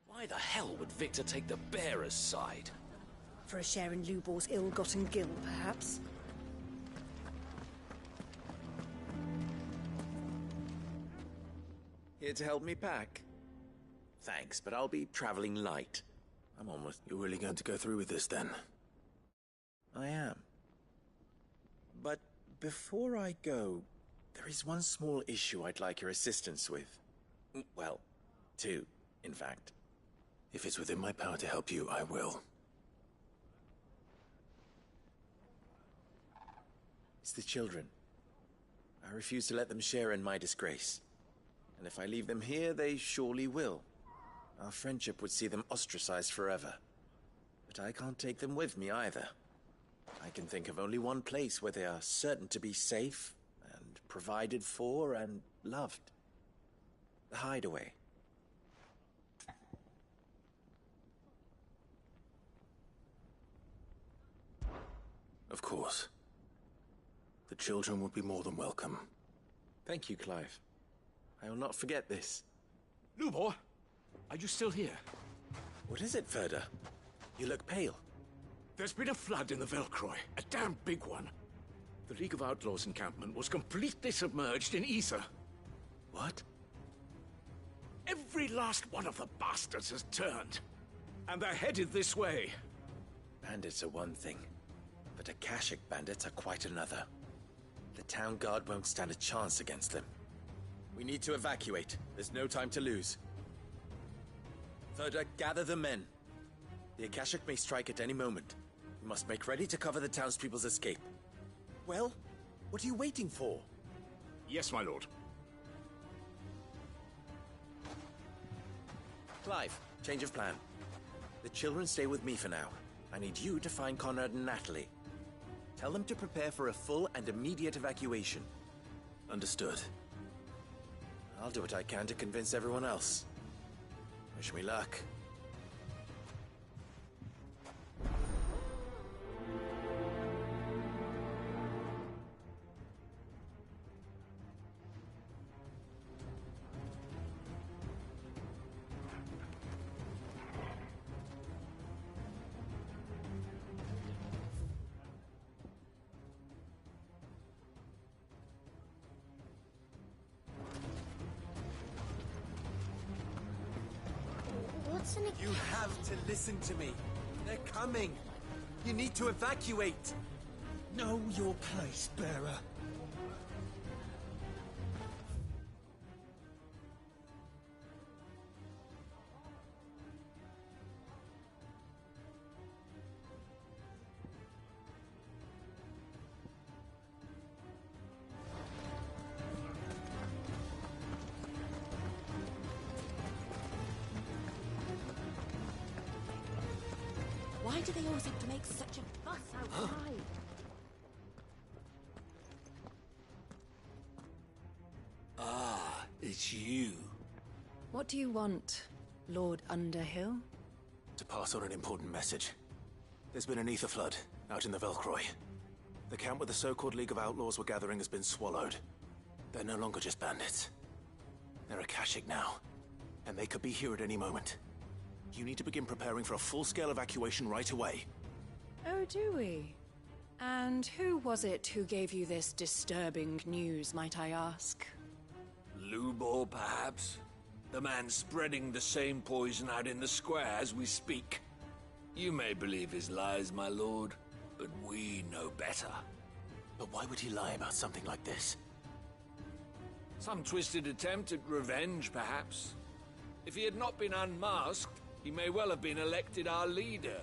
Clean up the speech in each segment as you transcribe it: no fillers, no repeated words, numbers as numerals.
Why the hell would Victor take the bearer's side? For a share in Lubor's ill-gotten gil, perhaps? Here to help me pack? Thanks, but I'll be traveling light. I'm almost... You're really going to go through with this, then? I am. But before I go, there is one small issue I'd like your assistance with. Well, two, in fact. If it's within my power to help you, I will. It's the children. I refuse to let them share in my disgrace. And if I leave them here, they surely will. Our friendship would see them ostracized forever. But I can't take them with me either. I can think of only one place where they are certain to be safe, and provided for, and loved. The Hideaway. Of course. The children would be more than welcome. Thank you, Clive. I will not forget this. Lubor, are you still here? What is it, Ferda? You look pale. There's been a flood in the Velcroy, a damn big one. The League of Outlaws encampment was completely submerged in ether. What? Every last one of the bastards has turned, and they're headed this way. Bandits are one thing, but Akashic bandits are quite another. The town guard won't stand a chance against them. We need to evacuate. There's no time to lose. Ferda, gather the men. The Akashic may strike at any moment. We must make ready to cover the townspeople's escape. Well, what are you waiting for? Yes, my lord. Clive, change of plan. The children stay with me for now. I need you to find Conrad and Natalie. Tell them to prepare for a full and immediate evacuation. Understood. I'll do what I can to convince everyone else. Wish me luck. You have to listen to me. They're coming. You need to evacuate. Know your place, bearer. Why do they always have to make such a fuss outside? Ah, it's you. What do you want, Lord Underhill? To pass on an important message. There's been an ether flood out in the Velcroy. The camp where the so-called League of Outlaws were gathering has been swallowed. They're no longer just bandits. They're Akashic now, and they could be here at any moment. You need to begin preparing for a full-scale evacuation right away. Oh, do we? And who was it who gave you this disturbing news, might I ask? Lubor, perhaps? The man spreading the same poison out in the square as we speak. You may believe his lies, my lord, but we know better. But why would he lie about something like this? Some twisted attempt at revenge, perhaps. If he had not been unmasked, he may well have been elected our leader.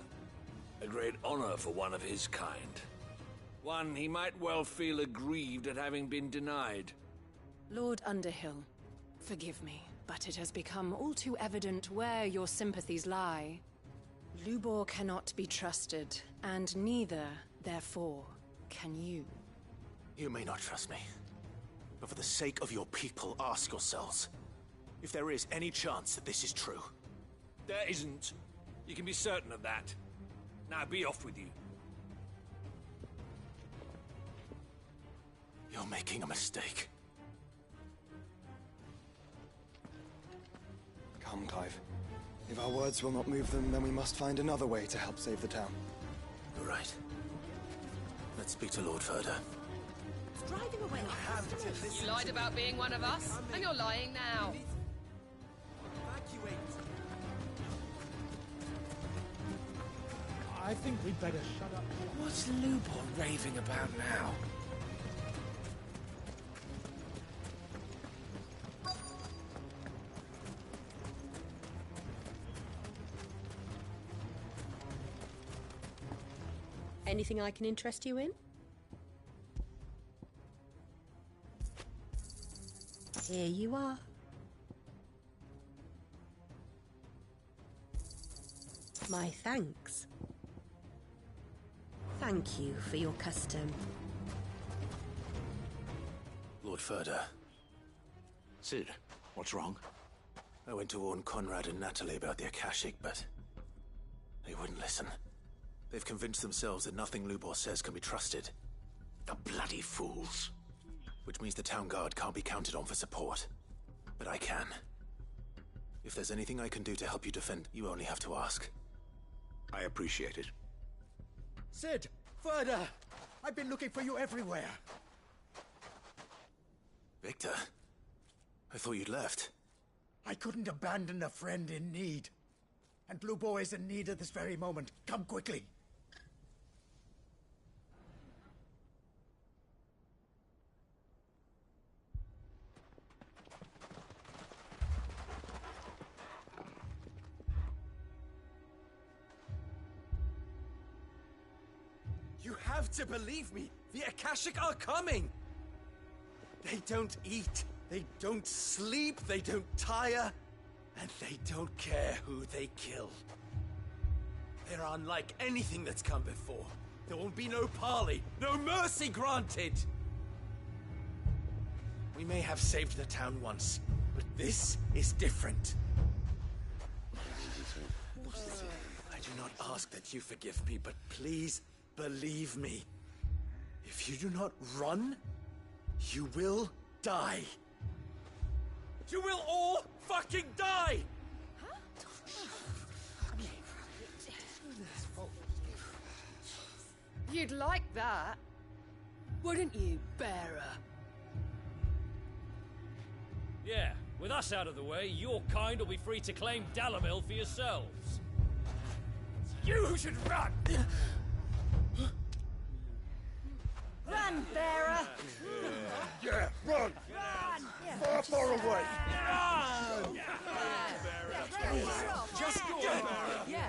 A great honor for one of his kind. One he might well feel aggrieved at having been denied. Lord Underhill, forgive me, but it has become all too evident where your sympathies lie. Lubor cannot be trusted, and neither, therefore, can you. You may not trust me, but for the sake of your people, ask yourselves if there is any chance that this is true. There isn't. You can be certain of that. Now be off with you. You're making a mistake. Come, Clive. If our words will not move them, then we must find another way to help save the town. You're right. Let's speak to Lord Ferda. Driving away. You lied about being one of us, and you're lying now. I think we'd better shut up. What's Lubor raving about now? Anything I can interest you in? Here you are. My thanks. Thank you for your custom. Lord Ferda. Cid, what's wrong? I went to warn Conrad and Natalie about the Akashic, but they wouldn't listen. They've convinced themselves that nothing Lubor says can be trusted. The bloody fools. Which means the town guard can't be counted on for support. But I can. If there's anything I can do to help you defend, you only have to ask. I appreciate it. Cid! Ferda! I've been looking for you everywhere. Victor? I thought you'd left. I couldn't abandon a friend in need. And Lubor is in need at this very moment. Come quickly. You have to believe me! The Akashic are coming! They don't eat, they don't sleep, they don't tire, and they don't care who they kill. They're unlike anything that's come before. There will be no parley, no mercy granted! We may have saved the town once, but this is different. I do not ask that you forgive me, but please believe me. If you do not run, you will die. You will all fucking die! You'd like that, wouldn't you, Bearer? Yeah, with us out of the way, your kind will be free to claim Dalamil for yourselves. You should run! Run, Bearer! Yeah, run! Run! Far away! Run! Just go! Yeah.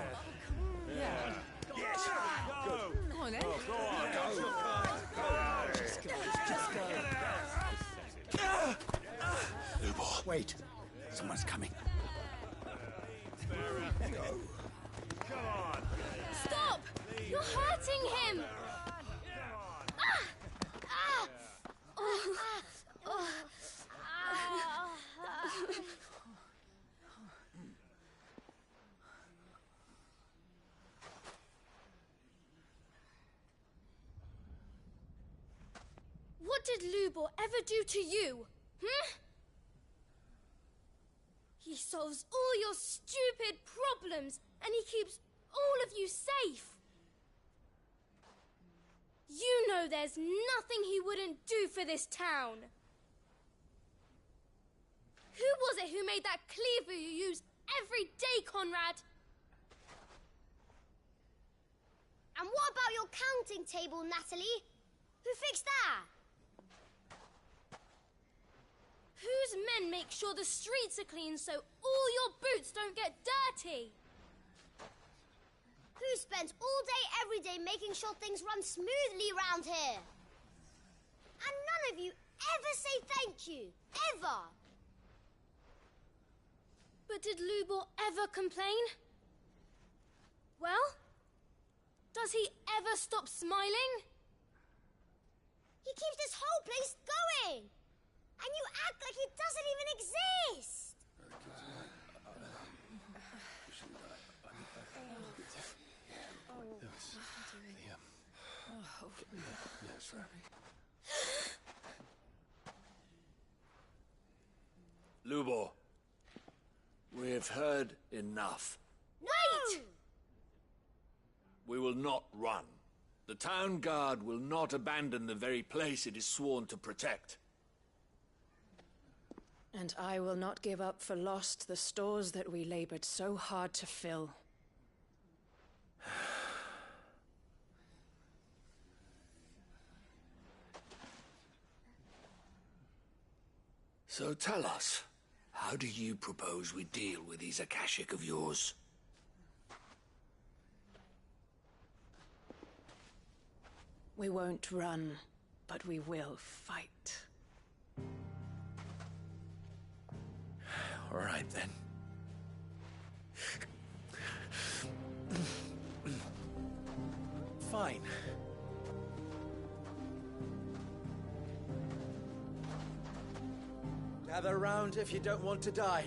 Yeah. Yes! Go! Come on, then. Just go. Lubor. Wait. Someone's coming. Stop! You're hurting him! What did Lubor ever do to you? He solves all your stupid problems, and he keeps all of you safe. You know there's nothing he wouldn't do for this town. Who was it who made that cleaver you use every day, Conrad? And what about your counting table, Natalie? Who fix that? Whose men make sure the streets are clean so all your boots don't get dirty? Who spends all day every day making sure things run smoothly round here? And none of you ever say thank you. Ever. But did Lubor ever complain? Well, does he ever stop smiling? He keeps this whole place going. And you act like it doesn't even exist. Lubor, we've heard enough. Wait! We will not run. The town guard will not abandon the very place it is sworn to protect. And I will not give up for lost the stores that we labored so hard to fill. So tell us, how do you propose we deal with these Akashic of yours? We won't run, but we will fight. All right, then. Fine. Gather round if you don't want to die.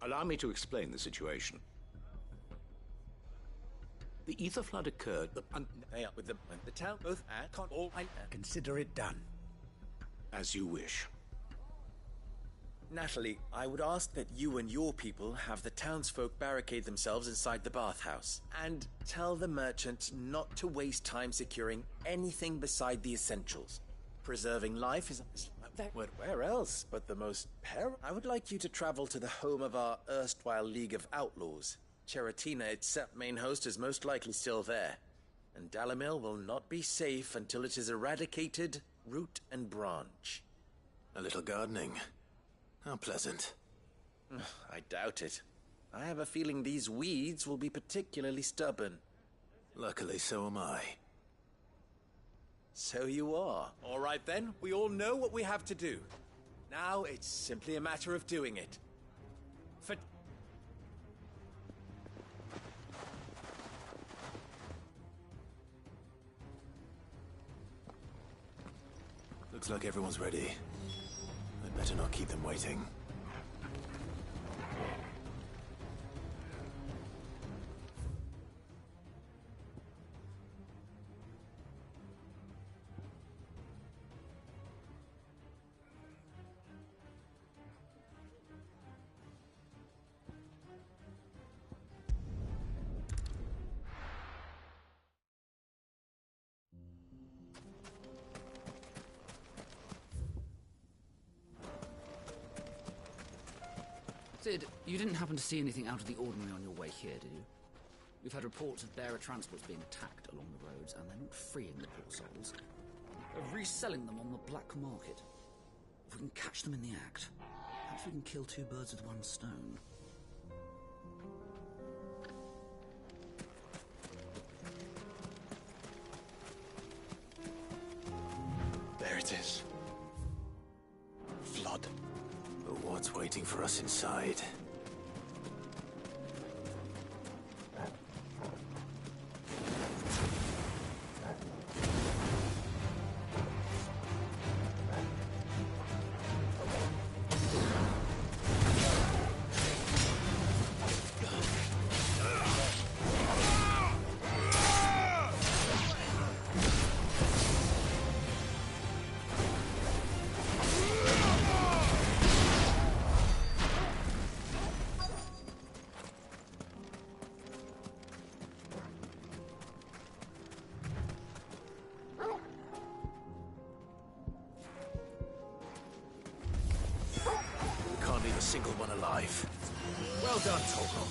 Allow me to explain the situation. The ether flood occurred. They are with the town both can't all. Consider it done. As you wish. Natalie, I would ask that you and your people have the townsfolk barricade themselves inside the bathhouse. And tell the merchant not to waste time securing anything beside the essentials. Preserving life is... Where else but the most I would like you to travel to the home of our erstwhile League of Outlaws. Cheratina, its main host, is most likely still there. And Dalimil will not be safe until it is eradicated, root and branch. A little gardening. How pleasant. I doubt it. I have a feeling these weeds will be particularly stubborn. Luckily, so am I. So you are. All right then, we all know what we have to do. Now it's simply a matter of doing it. Looks like everyone's ready. I'd better not keep them waiting. Sid, you didn't happen to see anything out of the ordinary on your way here, did you? We've had reports of bearer transports being attacked along the roads, and they're not freeing the poor souls. They're reselling them on the black market. If we can catch them in the act, perhaps we can kill two birds with one stone. There it is. Flood. But what's waiting for us inside? single one alive. Well done, Torgal.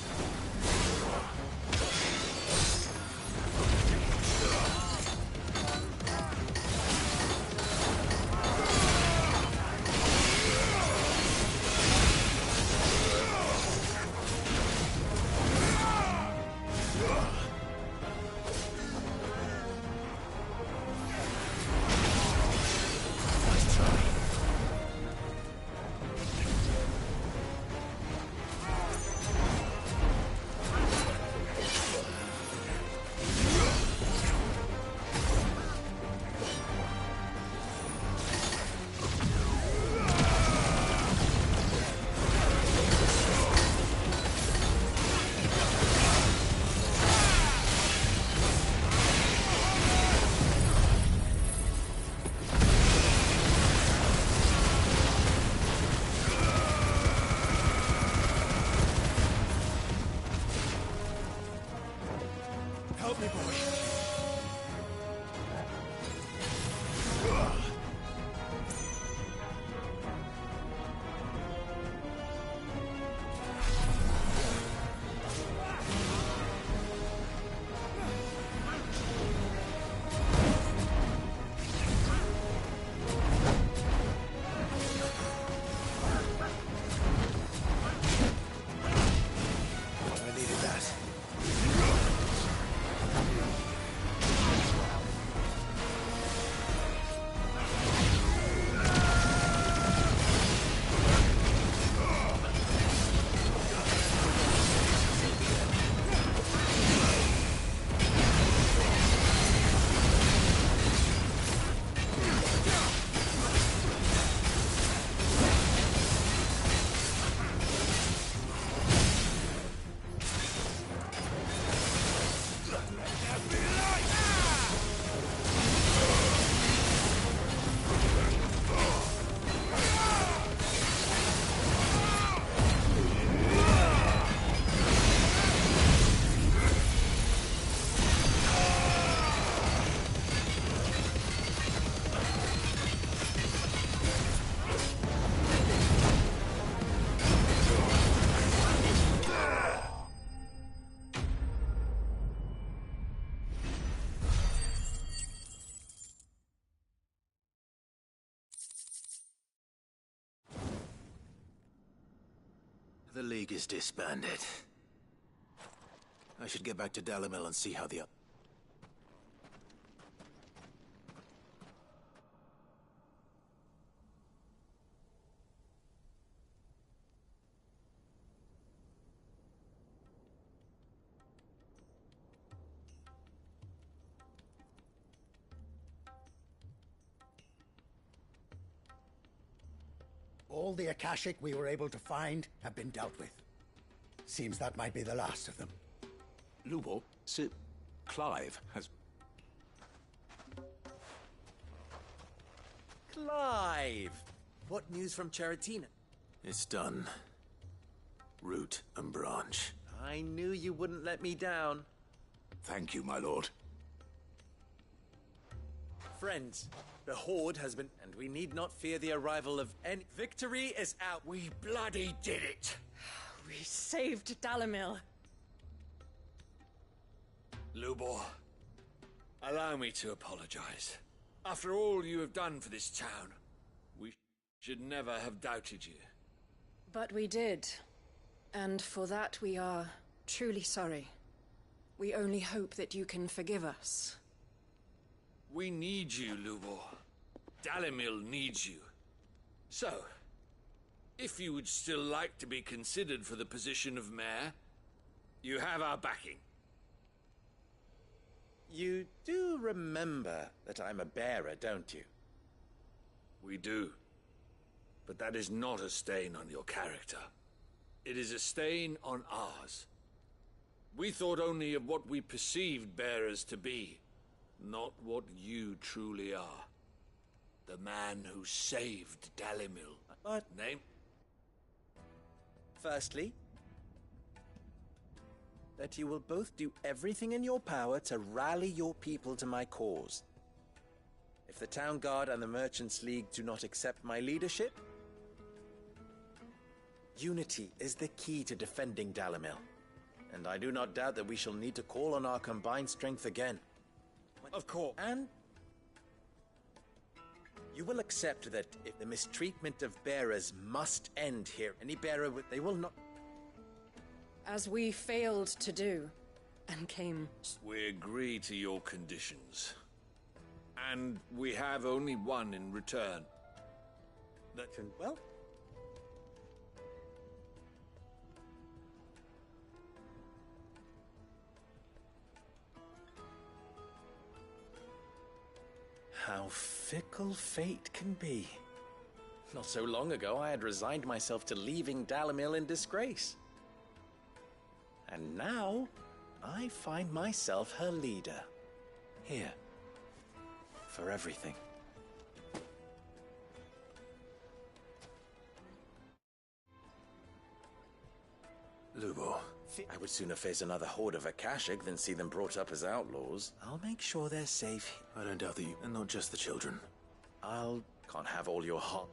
Help me, boy. I needed that. The League is disbanded. I should get back to Dalimil and see how the... All the Akashic we were able to find have been dealt with. Seems that might be the last of them. Lubor, Sir Clive has... Clive! What news from Charatina? It's done. Root and branch. I knew you wouldn't let me down. Thank you, my lord. Friends, the Horde has been... and we need not fear the arrival of any... Victory is out! We bloody did it! We saved Dalimil. Lubor, allow me to apologize. After all you have done for this town, we should never have doubted you. But we did. And for that we are truly sorry. We only hope that you can forgive us. We need you, Lubor. Dalimil needs you. So, if you would still like to be considered for the position of mayor, you have our backing. You do remember that I'm a bearer, don't you? We do. But that is not a stain on your character. It is a stain on ours. We thought only of what we perceived bearers to be, not what you truly are. The man who saved Dalimil. But... Name? Firstly, that you will both do everything in your power to rally your people to my cause. If the Town Guard and the Merchants League do not accept my leadership, Unity is the key to defending Dalimil, and I do not doubt that we shall need to call on our combined strength again. Of course. And you will accept that if the mistreatment of bearers must end here, any bearer they will not... As we failed to do, and came... We agree to your conditions. And we have only one in return. That can... Well... How fickle fate can be. Not so long ago, I had resigned myself to leaving Dalimil in disgrace. And now, I find myself her leader. Here. For everything. Lubor. I would sooner face another horde of Akashic than see them brought up as outlaws. I'll make sure they're safe. I don't doubt that you... And not just the children. Can't have all your hot...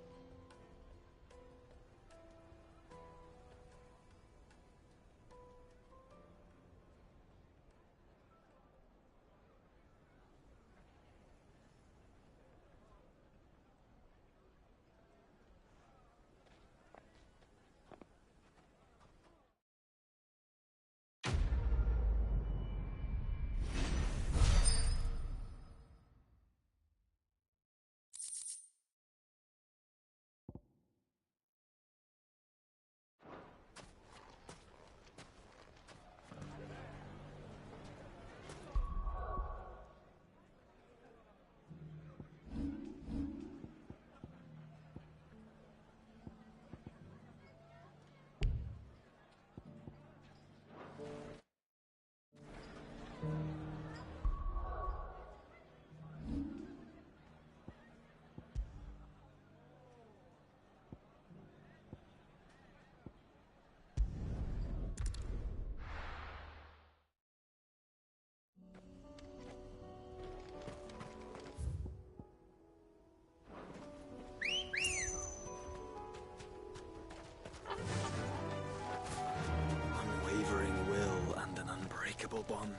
Bond.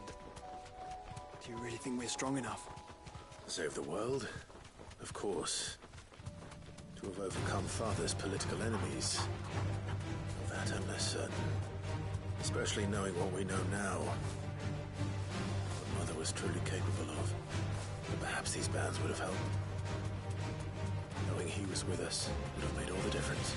Do you really think we're strong enough? To save the world? Of course. To have overcome Father's political enemies? That I'm less certain. Especially knowing what we know now. What Mother was truly capable of. But perhaps these bands would have helped. Knowing he was with us would have made all the difference.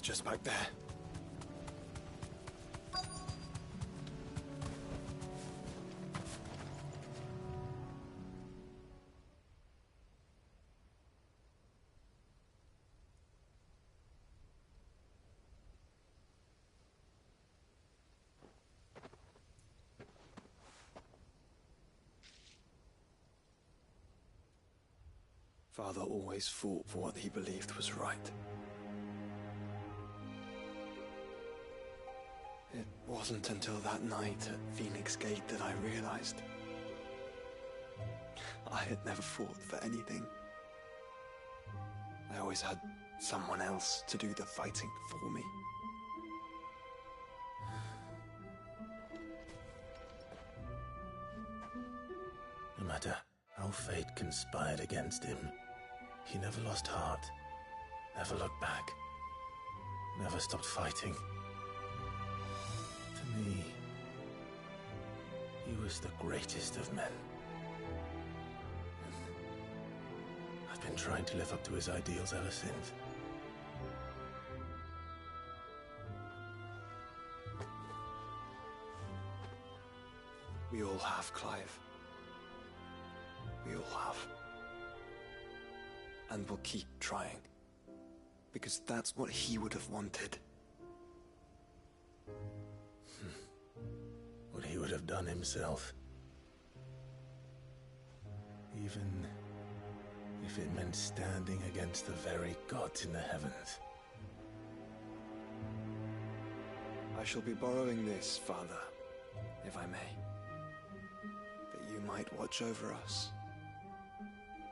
Just back there. Father always fought for what he believed was right. It wasn't until that night at Phoenix Gate that I realized I had never fought for anything. I always had someone else to do the fighting for me. No matter how fate conspired against him, he never lost heart, never looked back, never stopped fighting. To me, he was the greatest of men. I've been trying to live up to his ideals ever since. We all have, Clive. We all have. And we'll keep trying. Because that's what he would have wanted. What he would have done himself. Even if it meant standing against the very gods in the heavens. I shall be borrowing this, Father, if I may. That you might watch over us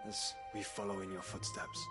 as we follow in your footsteps.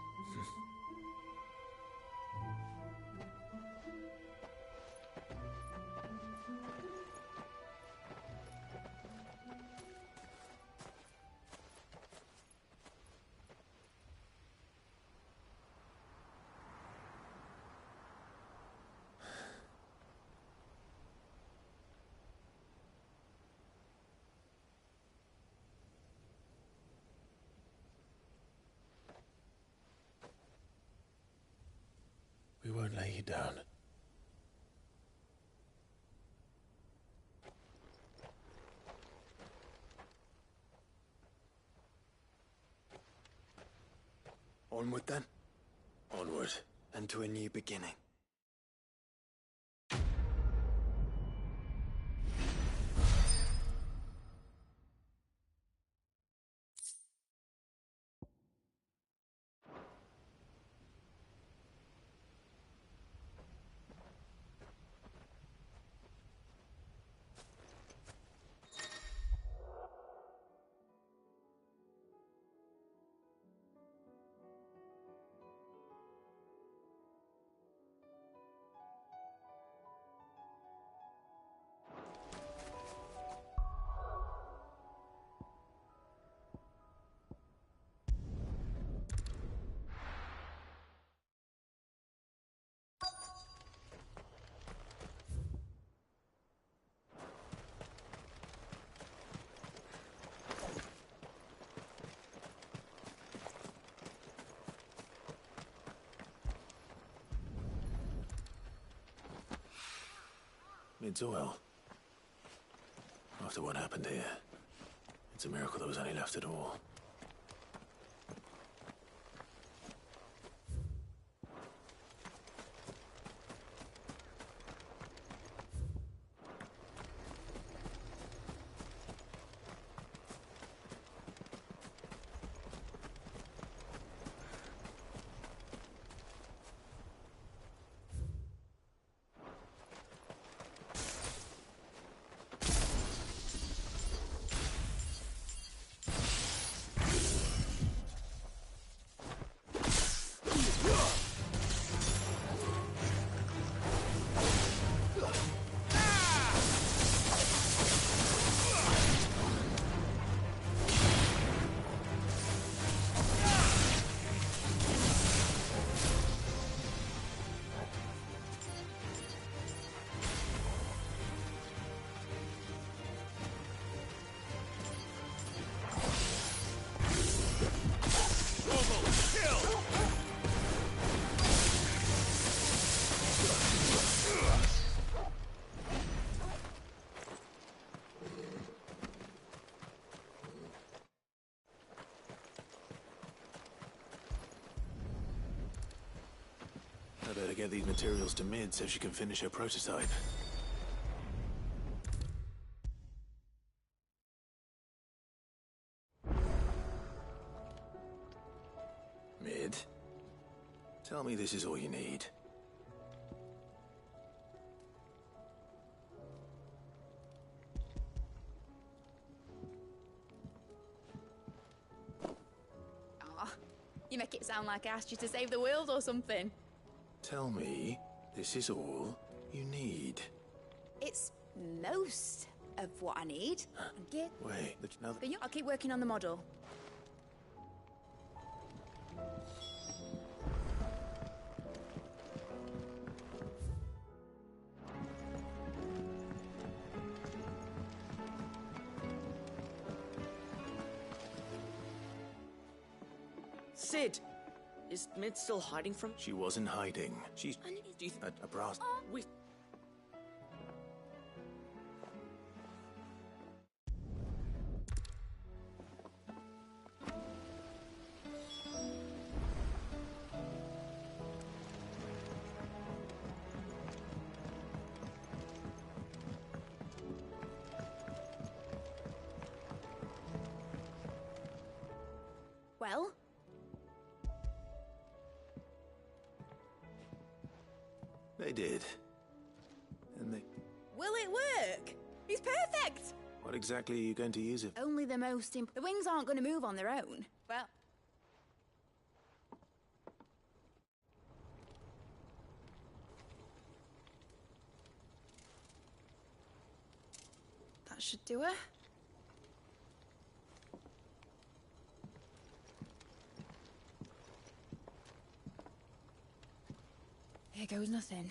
We won't lay you down. Onward then, Onward. and to a new beginning. It's well. After what happened here, it's a miracle there was any left at all. I better get these materials to Mid so she can finish her prototype. Mid? Tell me this is all you need. Aw, you make it sound like I asked you to save the world or something. Tell me this is all you need. It's most of what I need. Gear. Wait, now... I'll keep working on the model. Sid! Is Mid still hiding from... She wasn't hiding. She's... Do you a brass... We... Well? They did. And they... What exactly are you going to use it? Only the most The wings aren't going to move on their own. Well... That should do it. Here goes nothing.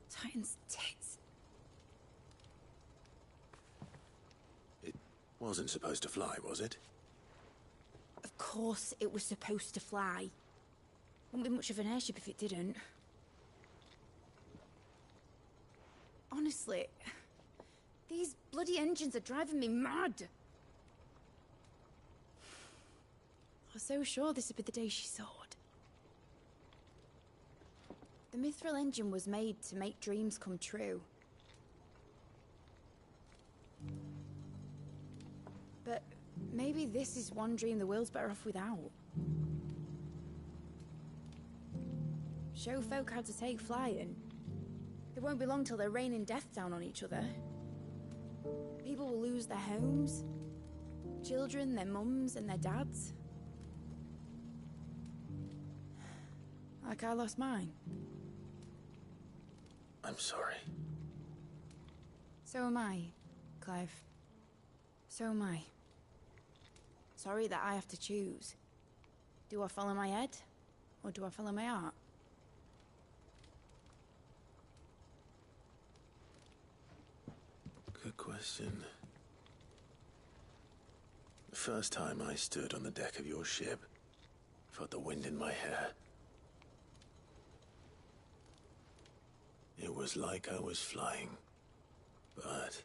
Titan's tits. It wasn't supposed to fly, was it? Of course it was supposed to fly. Wouldn't be much of an airship if it didn't. Honestly, these bloody engines are driving me mad. I was so sure this would be the day she soared. The Mithril engine was made to make dreams come true. But maybe this is one dream the world's better off without. Show folk how to take flying. It won't be long till they're raining death down on each other. People will lose their homes. Children, their mums and their dads. Like I lost mine. I'm sorry. So am I, Clive. So am I. Sorry that I have to choose. Do I follow my head, or do I follow my heart? Good question. The first time I stood on the deck of your ship, felt the wind in my hair. It was like I was flying. But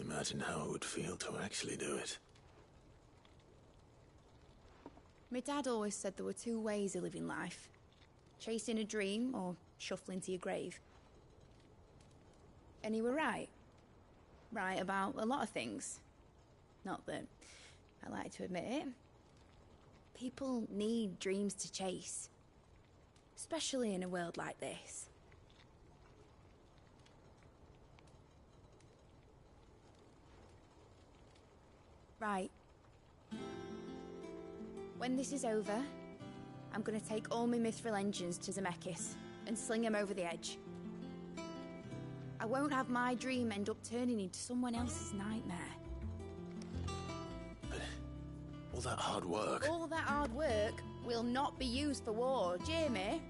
imagine how it would feel to actually do it. My dad always said there were two ways of living life. Chasing a dream or shuffling to your grave. And he were right. Right about a lot of things. Not that I like to admit it. People need dreams to chase. Especially in a world like this. Right. When this is over, I'm gonna take all my Mithril engines to Zemeckis and sling them over the edge. I won't have my dream end up turning into someone else's nightmare. But all that hard work... All that hard work will not be used for war, Jamie.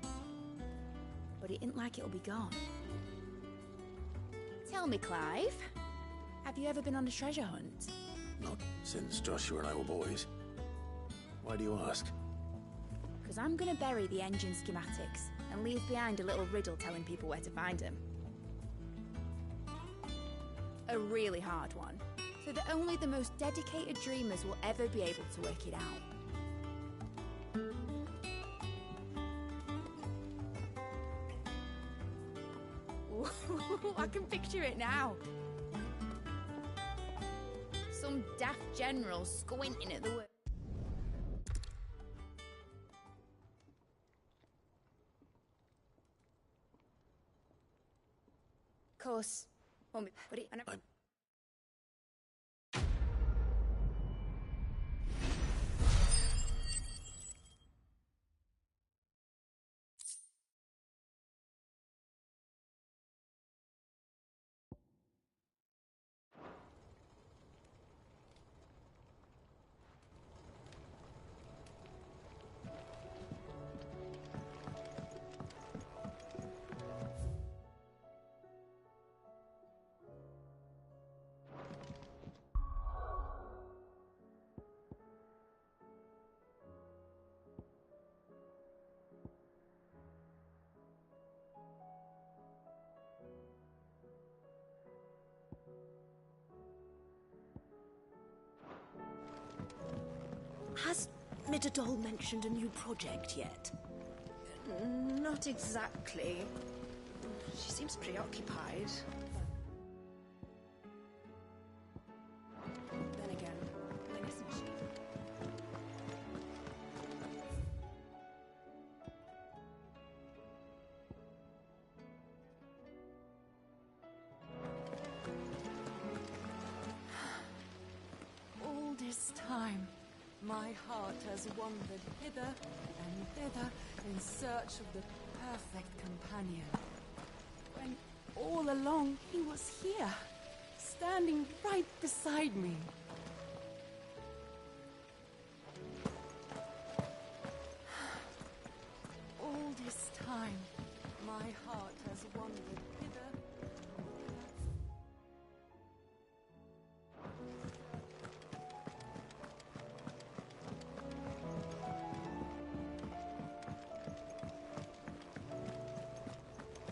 But it ain't like it'll be gone. Tell me, Clive, have you ever been on a treasure hunt? Not since Joshua and I were boys. Why do you ask? Because I'm gonna bury the engine schematics and leave behind a little riddle telling people where to find them. A really hard one, so that only the most dedicated dreamers will ever be able to work it out. Ooh, I can picture it now. Some daft general squinting at the work. Of course, but it... Has Midadol mentioned a new project yet? Not exactly. She seems preoccupied. Then again, when isn't she? My heart has wandered hither and thither in search of the perfect companion. When all along he was here, standing right beside me. All this time, my heart has wandered hither.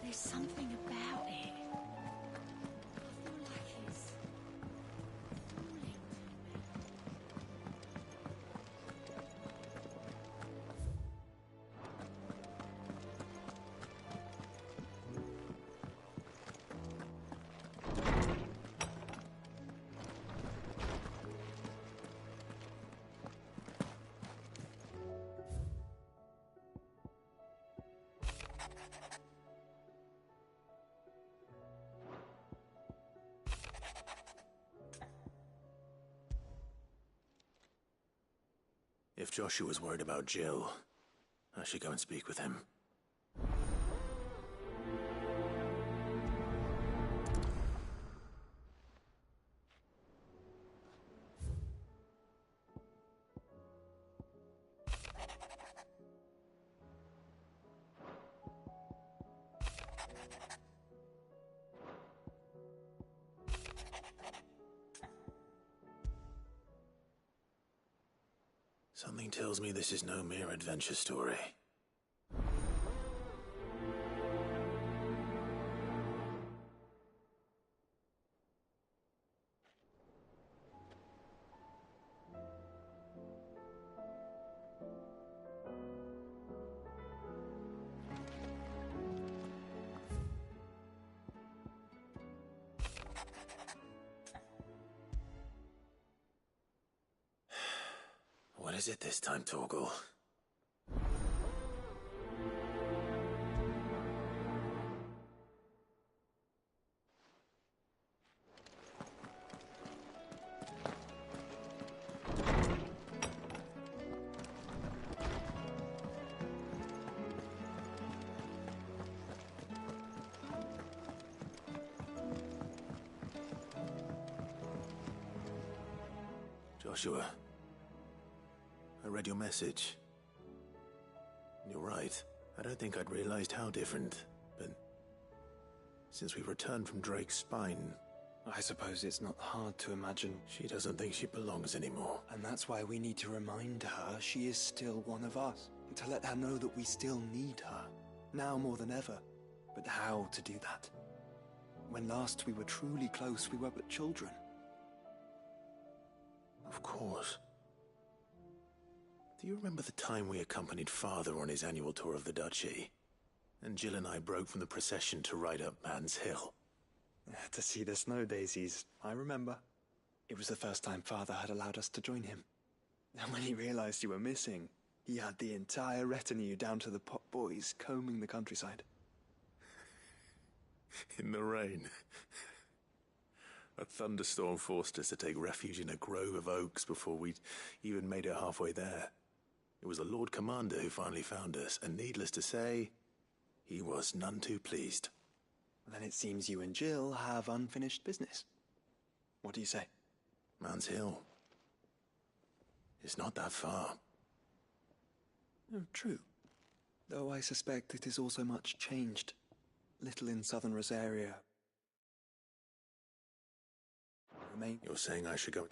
There's something about it. I feel like it's calling to me. If Joshua's worried about Jill, I should go and speak with him. Something tells me this is no mere adventure story. What is it this time, Torgal? Joshua. I read your message. You're right. I don't think I'd realized how different, but since we returned from Drake's spine... I suppose it's not hard to imagine. She doesn't think she belongs anymore. And that's why we need to remind her she is still one of us. To let her know that we still need her. Now more than ever. But how to do that? When last we were truly close, we were but children. Of course. Do you remember the time we accompanied Father on his annual tour of the Duchy? And Jill and I broke from the procession to ride up Man's Hill. To see the snow daisies, I remember. It was the first time Father had allowed us to join him. And when he realized you were missing, he had the entire retinue down to the pot boys combing the countryside. In the rain. A thunderstorm forced us to take refuge in a grove of oaks before we'd even made it halfway there. It was the Lord Commander who finally found us, and needless to say, he was none too pleased. Then it seems you and Jill have unfinished business. What do you say? Man's Hill. It's not that far. Oh, true. Though I suspect it is also much changed. Little in southern Rosaria. Remain. You're saying I should go...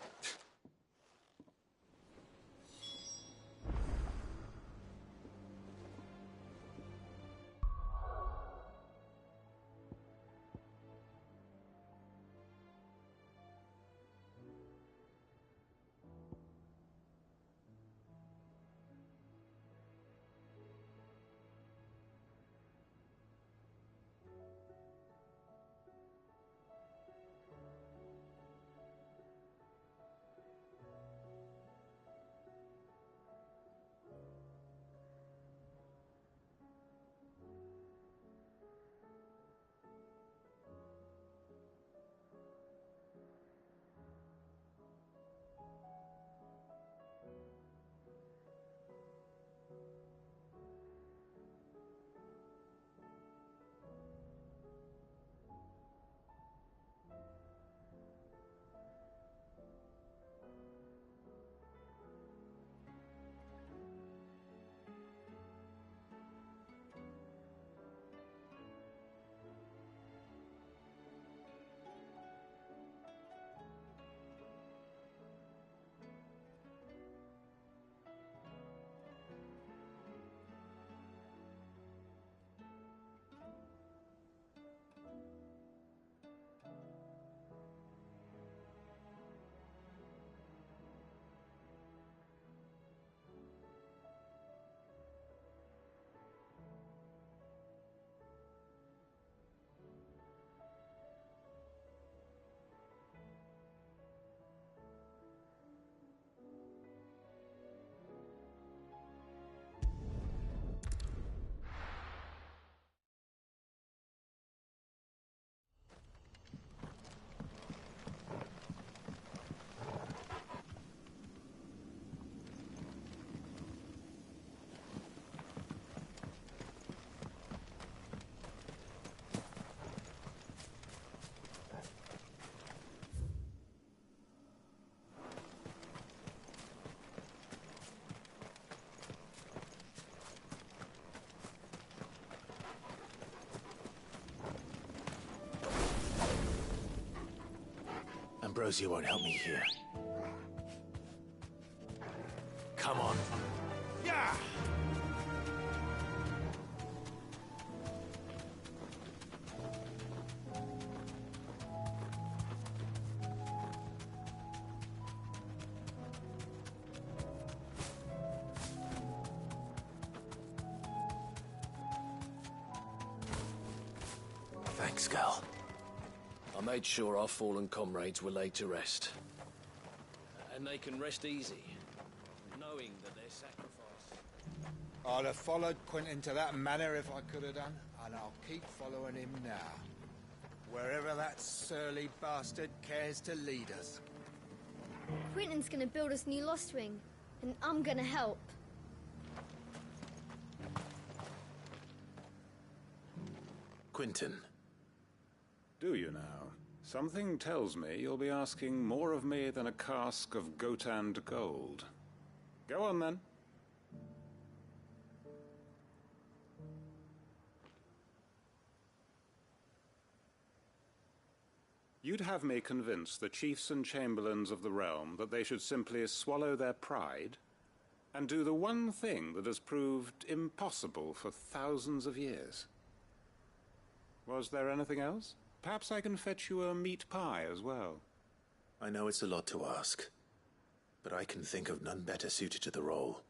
Ambrosia won't help me here. Come on. Yeah! Thanks, Gal. I made sure our fallen comrades were laid to rest. And they can rest easy, knowing that their sacrifice... I'd have followed Quentin to that manor if I could have done, and I'll keep following him now. Wherever that surly bastard cares to lead us. Quentin's gonna build us new Lost Wing, and I'm gonna help. Quentin. Do you now? Something tells me you'll be asking more of me than a cask of Gotand gold. Go on, then. You'd have me convince the chiefs and chamberlains of the realm that they should simply swallow their pride and do the one thing that has proved impossible for thousands of years. Was there anything else? Perhaps I can fetch you a meat pie as well. I know it's a lot to ask, but I can think of none better suited to the role.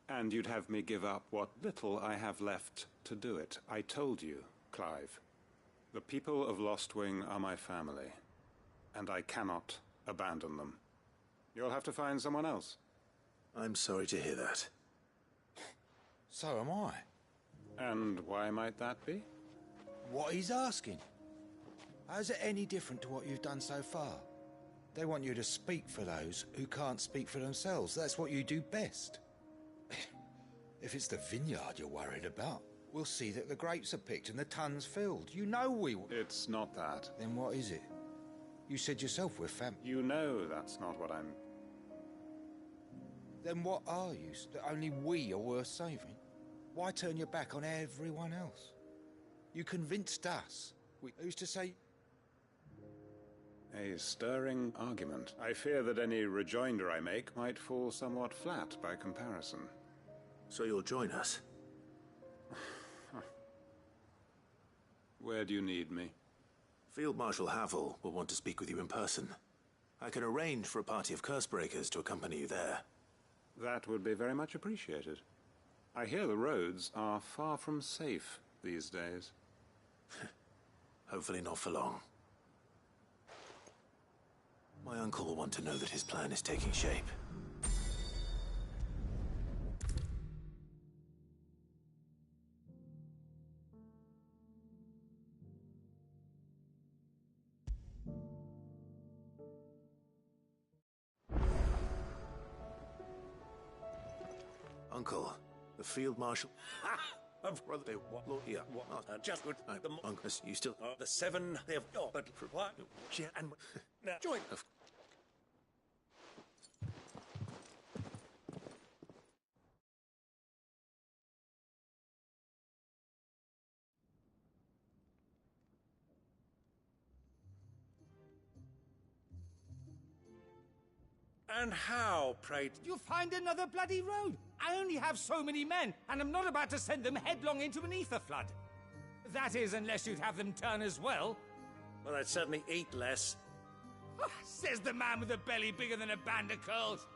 And you'd have me give up what little I have left to do it. I told you, Clive. The people of Lostwing are my family, and I cannot abandon them. You'll have to find someone else. I'm sorry to hear that. So am I. And why might that be? What he's asking. How's it any different to what you've done so far? They want you to speak for those who can't speak for themselves. That's what you do best. If it's the vineyard you're worried about, we'll see that the grapes are picked and the tons filled. You know we will. It's not that. Then what is it? You said yourself we're fam... You know that's not what I'm... Then what are you? That only we are worth saving? Why turn your back on everyone else? You convinced us. Who's to say... A stirring argument. I fear that any rejoinder I make might fall somewhat flat by comparison. So you'll join us? Where do you need me? Field Marshal Havel will want to speak with you in person. I can arrange for a party of Cursebreakers to accompany you there. That would be very much appreciated. I hear the roads are far from safe these days. Hopefully not for long. My uncle will want to know that his plan is taking shape. Uncle, the Field Marshal... Brother, what? Yeah. Just good. Uncle, you still... the seven, they have... Oh, but what? And... Now, join... And how, pray... You find another bloody road. I only have so many men, and I'm not about to send them headlong into an ether flood. That is, unless you'd have them turn as well. Well, I'd certainly eat less. Says the man with a belly bigger than a band of curls.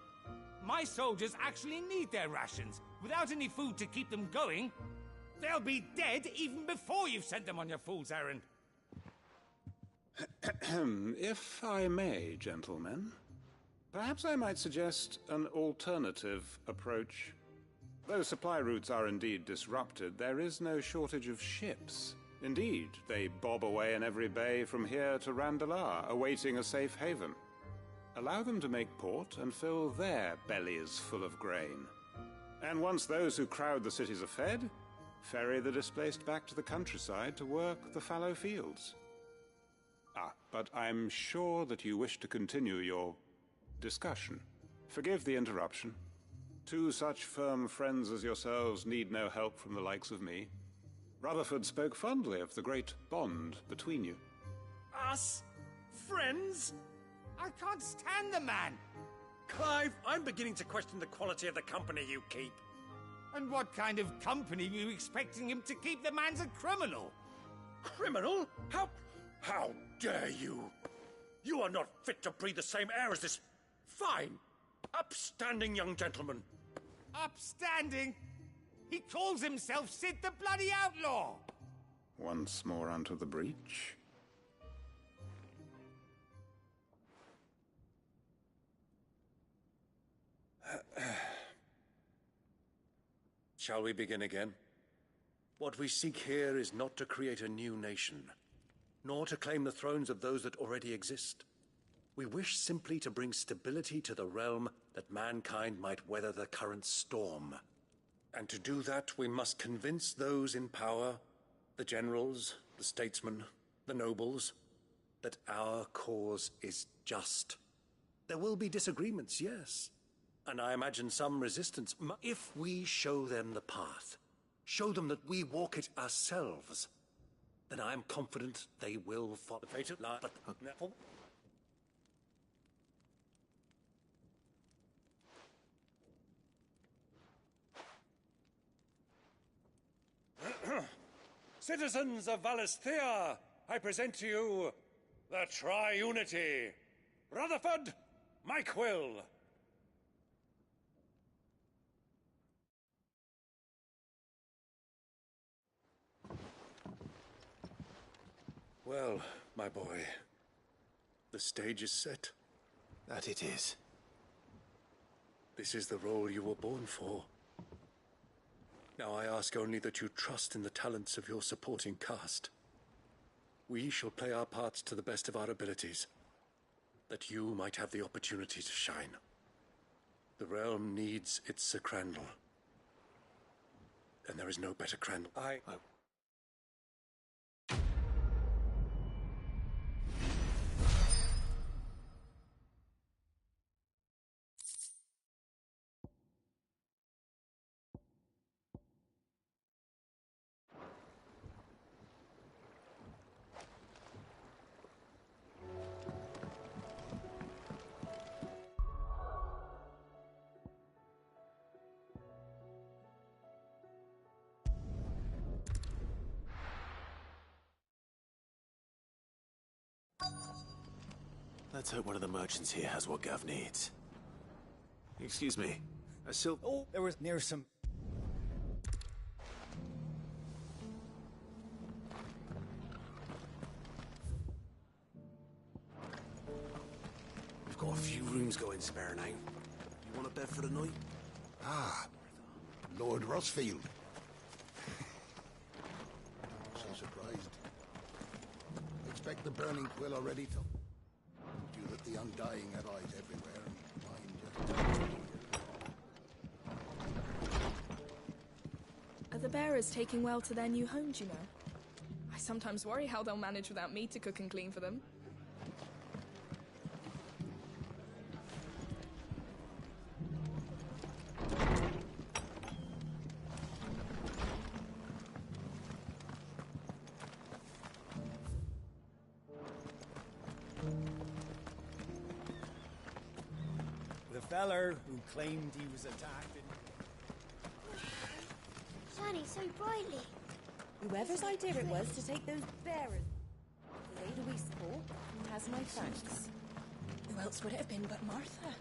My soldiers actually need their rations. Without any food to keep them going, they'll be dead even before you've sent them on your fool's errand. If I may, gentlemen, perhaps I might suggest an alternative approach. Though supply routes are indeed disrupted, there is no shortage of ships. Indeed, they bob away in every bay from here to Randalar, awaiting a safe haven. Allow them to make port and fill their bellies full of grain. And once those who crowd the cities are fed, ferry the displaced back to the countryside to work the fallow fields. But I'm sure that you wish to continue your discussion. Forgive the interruption. Two such firm friends as yourselves need no help from the likes of me. Rutherford spoke fondly of the great bond between you. Us? Friends? I can't stand the man. Clive, I'm beginning to question the quality of the company you keep. And what kind of company are you expecting him to keep? The man's a criminal. Criminal? How dare you? You are not fit to breathe the same air as this fine, upstanding young gentleman. Upstanding? He calls himself Sid the Bloody Outlaw. Once more onto the breach. Shall we begin again? What we seek here is not to create a new nation, nor to claim the thrones of those that already exist. We wish simply to bring stability to the realm that mankind might weather the current storm. And to do that, we must convince those in power, the generals, the statesmen, the nobles, that our cause is just. There will be disagreements, yes, and I imagine some resistance. If we show them the path, show them that we walk it ourselves, then I am confident they will follow. Citizens of Valisthea, I present to you the Tri-Unity. Rutherford, Mike Will. Well, my boy, the stage is set. That it is. This is the role you were born for. Now I ask only that you trust in the talents of your supporting cast. We shall play our parts to the best of our abilities, that you might have the opportunity to shine. The realm needs its Sir Crandall, and there is no better Crandall. Let's hope one of the merchants here has what Gav needs. Excuse me. Oh, there was near some... We've got a few rooms going spare now. You want a bed for the night? Ah, Lord Rossfield. So surprised. Expect the burning quill already to... You that the Undying had eyes everywhere, and mine just... Are the bearers taking well to their new homes, you know? I sometimes worry how they'll manage without me to cook and clean for them. Feller who claimed he was attacked and... Shining so brightly. Whoever's idea it was to take those bearers, the lady we support, has my thanks. Who else would it have been but Martha?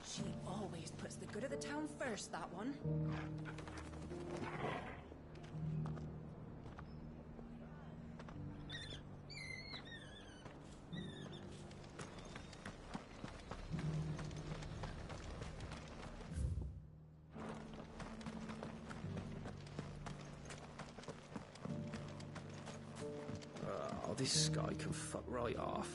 She always puts the good of the town first, that one. This guy can fuck right off.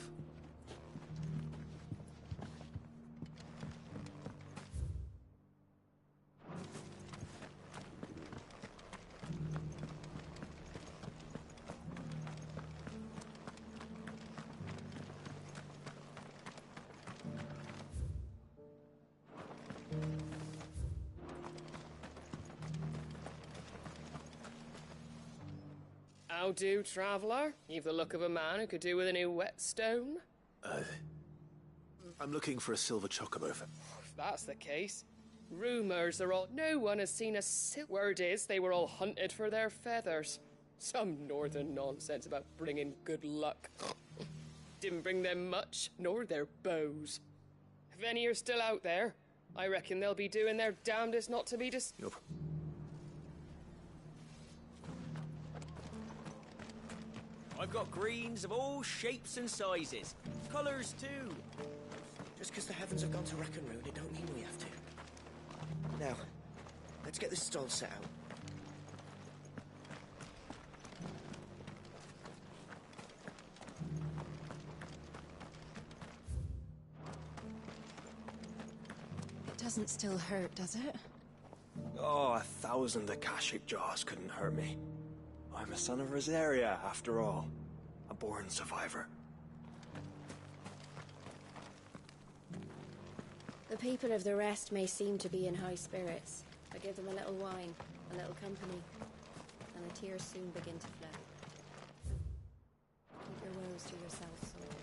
How do, traveller? You've the look of a man who could do with a new whetstone. I'm looking for a silver chocobo. If that's the case, rumors are all... No one has seen a word is they were all hunted for their feathers. Some northern nonsense about bringing good luck. Didn't bring them much, nor their bows. If any are still out there, I reckon they'll be doing their damnedest not to be Yep. I've got greens of all shapes and sizes. Colours too. Just because the heavens have gone to rack and ruin, it don't mean we have to. Now, let's get this stall set out. It doesn't still hurt, does it? Oh, 1,000 Akashic jaws couldn't hurt me. I'm a son of Rosaria, after all. A born survivor. The people of the rest may seem to be in high spirits, but give them a little wine, a little company, and the tears soon begin to flow. Keep your woes to yourself, soldier.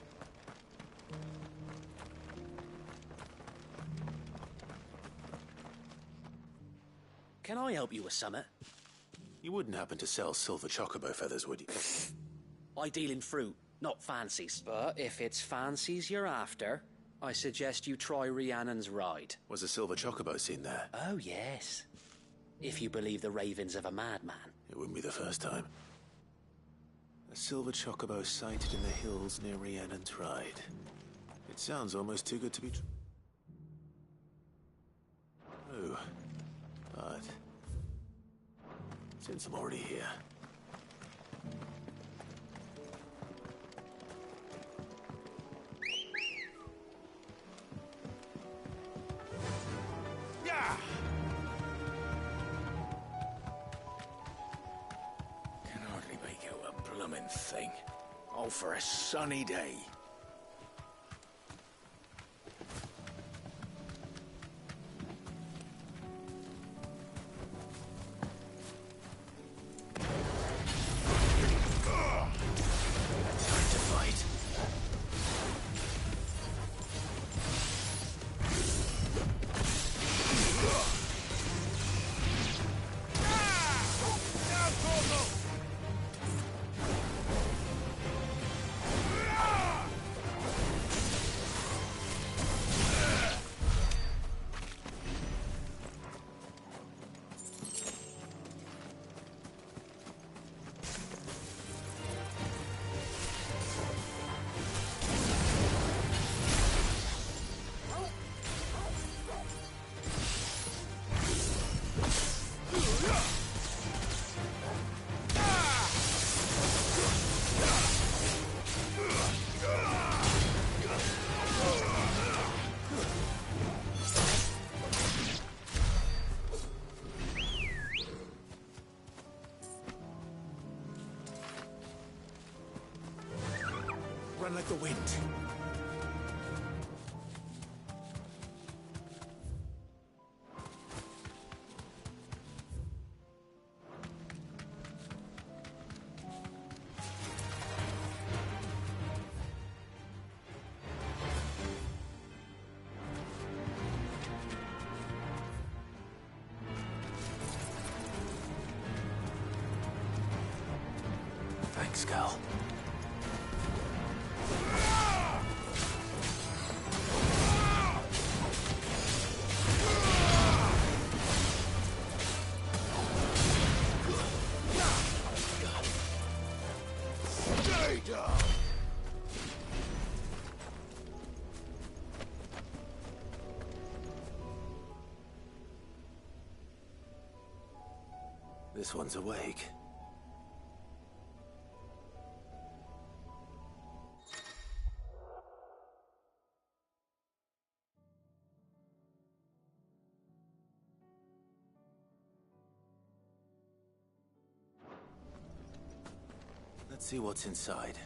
Can I help you with summit? You wouldn't happen to sell silver chocobo feathers, would you? I deal in fruit, not fancies. But if it's fancies you're after, I suggest you try Rhiannon's ride. Was a silver chocobo seen there? Oh, yes. If you believe the ravings of a madman. It wouldn't be the first time. A silver chocobo sighted in the hills near Rhiannon's ride. It sounds almost too good to be true. Oh, but since I'm already here. Yeah! Can hardly make out a bloomin' thing. All for a sunny day. Run like the wind. Thanks, Cal. This one's awake. Let's see what's inside.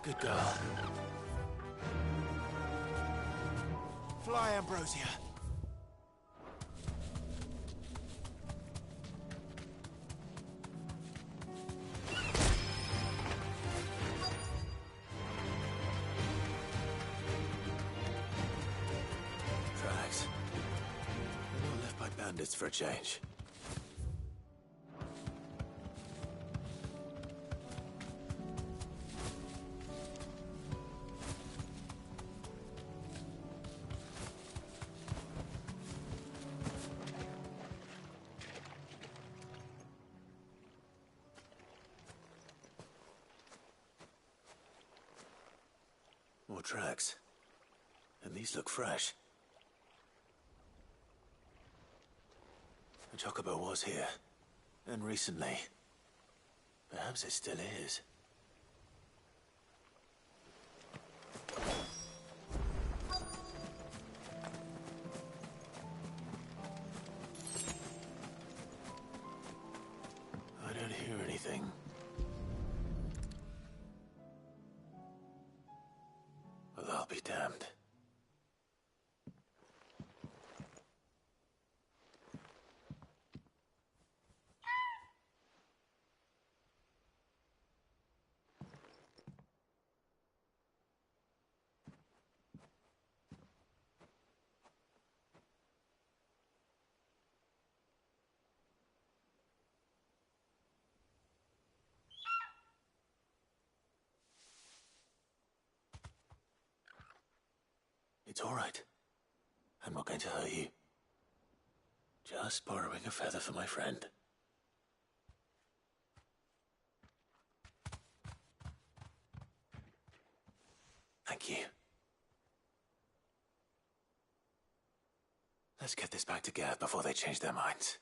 Good girl. Fly, Ambrosia. Tracks. They're not left by bandits for a change. More tracks. And these look fresh. The Chocobo was here. And recently. Perhaps it still is. I don't hear anything. Well, I'll be damned. It's all right. I'm not going to hurt you. Just borrowing a feather for my friend. Thank you. Let's get this back to Geth before they change their minds.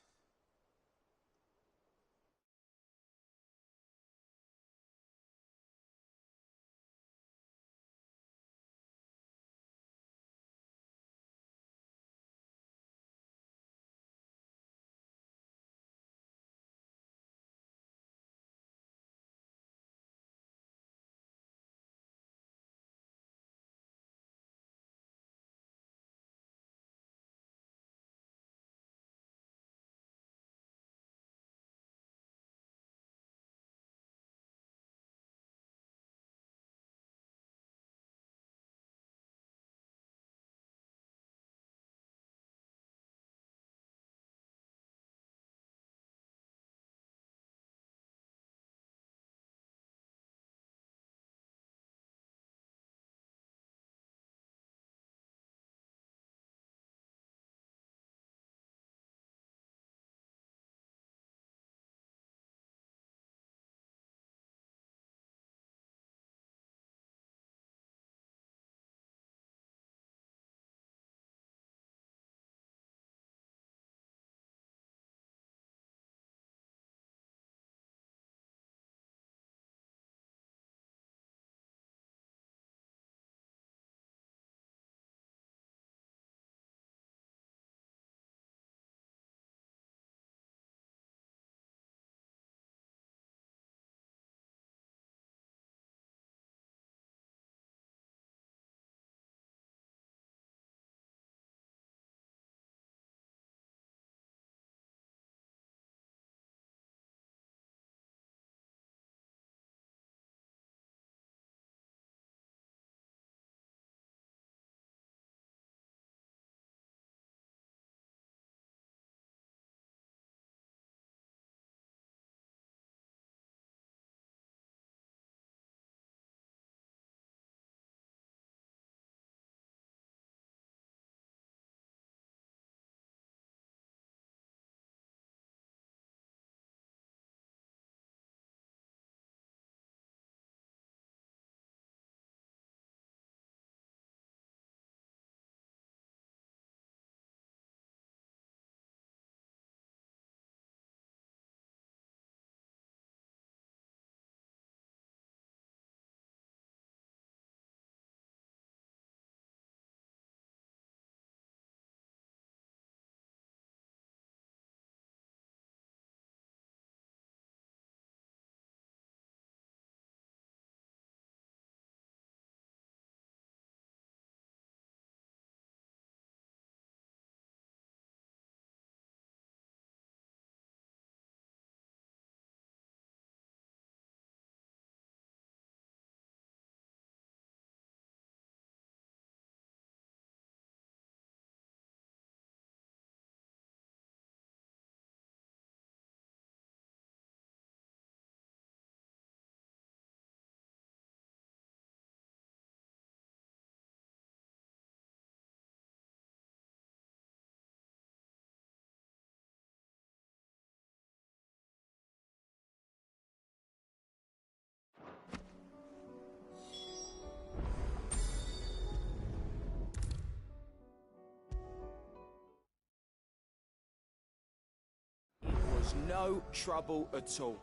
It's no trouble at all.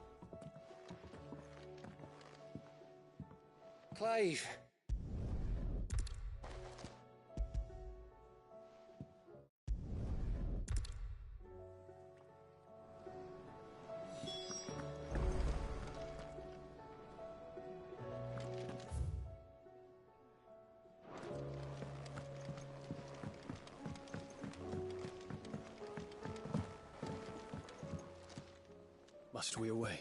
Clive. Must we away?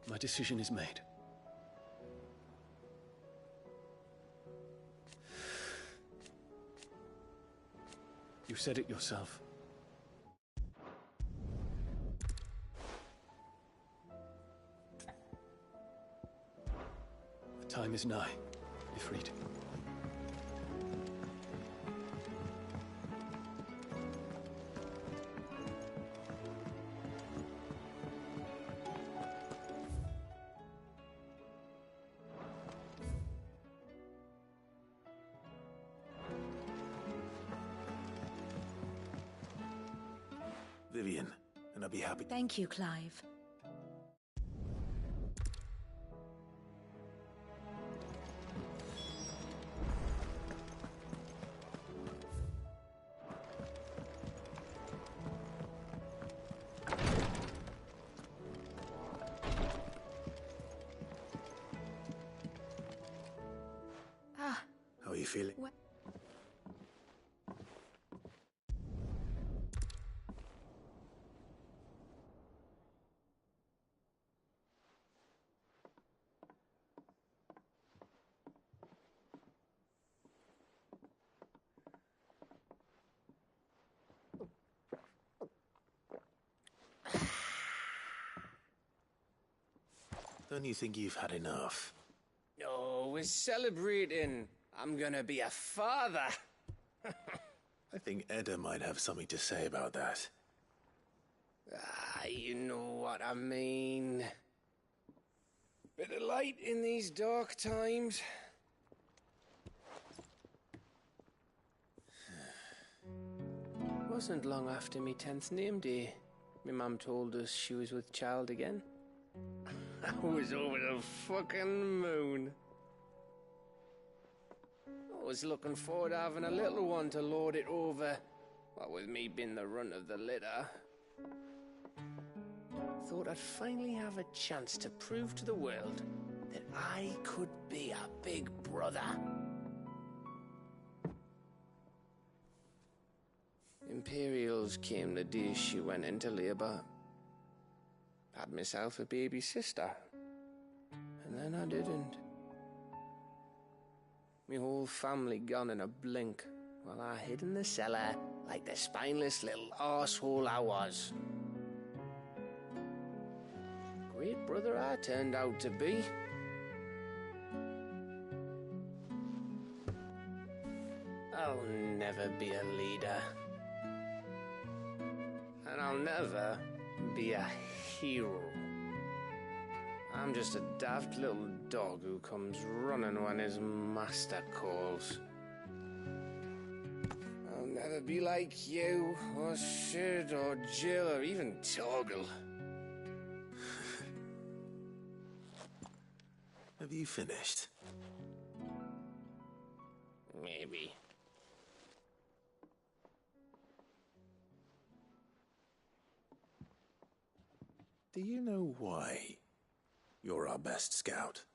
My decision is made. You said it yourself. The time is nigh, Ifrit. Vivian, and I'll be happy. Thank you, Clive. How are you feeling? Don't you think you've had enough? Oh, we're celebrating. I'm gonna be a father. I think Edda might have something to say about that. You know what I mean. Bit of light in these dark times. Wasn't long after me 10th name day. My mum told us she was with child again. I was over the fucking moon. I was looking forward to having a little one to lord it over. What with me being the runt of the litter. Thought I'd finally have a chance to prove to the world that I could be a big brother. Imperials came the day she went into labour. Had myself a baby sister. And then I didn't. My whole family gone in a blink, while I hid in the cellar like the spineless little arsehole I was. Great brother I turned out to be. I'll never be a leader. And I'll never be a hero. I'm just a daft little dog who comes running when his master calls. I'll never be like you, or Sid, or Jill, or even Torgal. Have you finished? Maybe. Do you know why you're our best scout?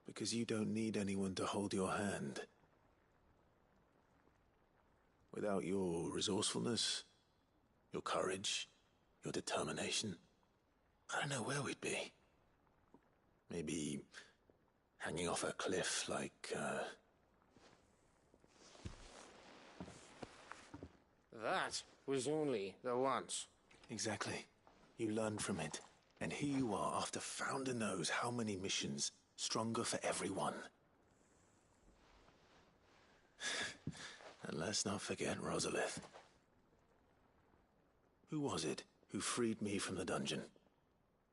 Because you don't need anyone to hold your hand. Without your resourcefulness, your courage, your determination, I don't know where we'd be. Maybe hanging off a cliff like, That was only the once. Exactly. You learned from it. And here you are after Founder knows how many missions, stronger for everyone. And let's not forget Rosalith. Who was it who freed me from the dungeon?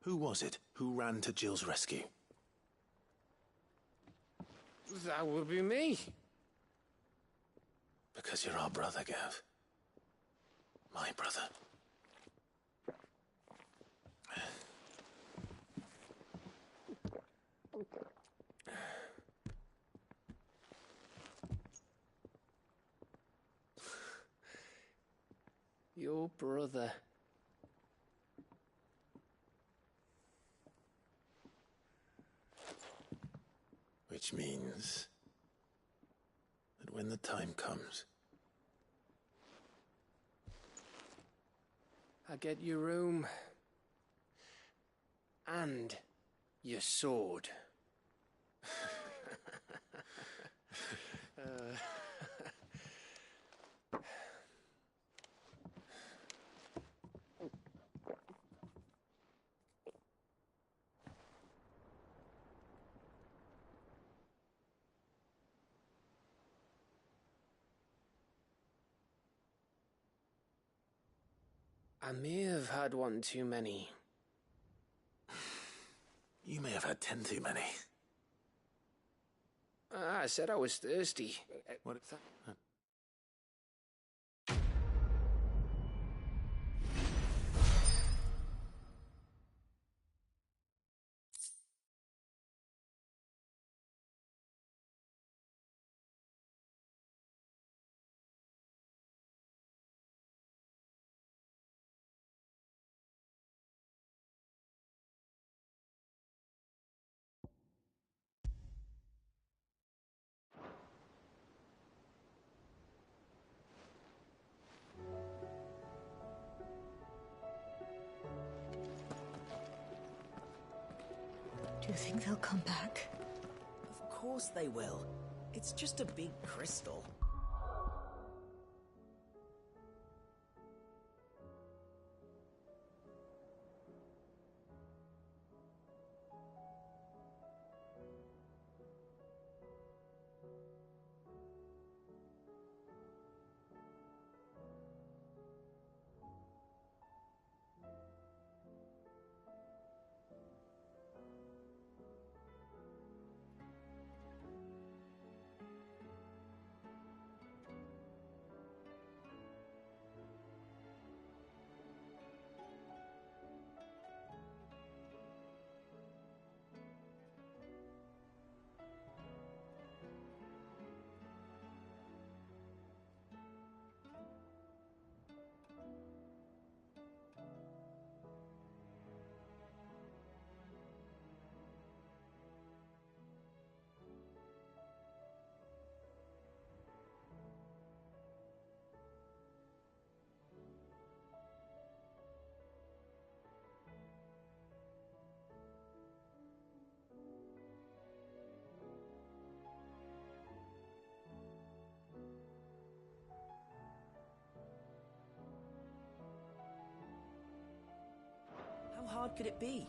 Who was it who ran to Jill's rescue? That would be me. Because you're our brother, Gav. My brother. Your brother. Which means that when the time comes, I get your room. And your sword. I may have had one too many. you may have had 10 too many. I said I was thirsty. What is that? Do you think they'll come back? Of course they will. It's just a big crystal. How hard could it be?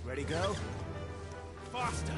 Ready, go? Faster!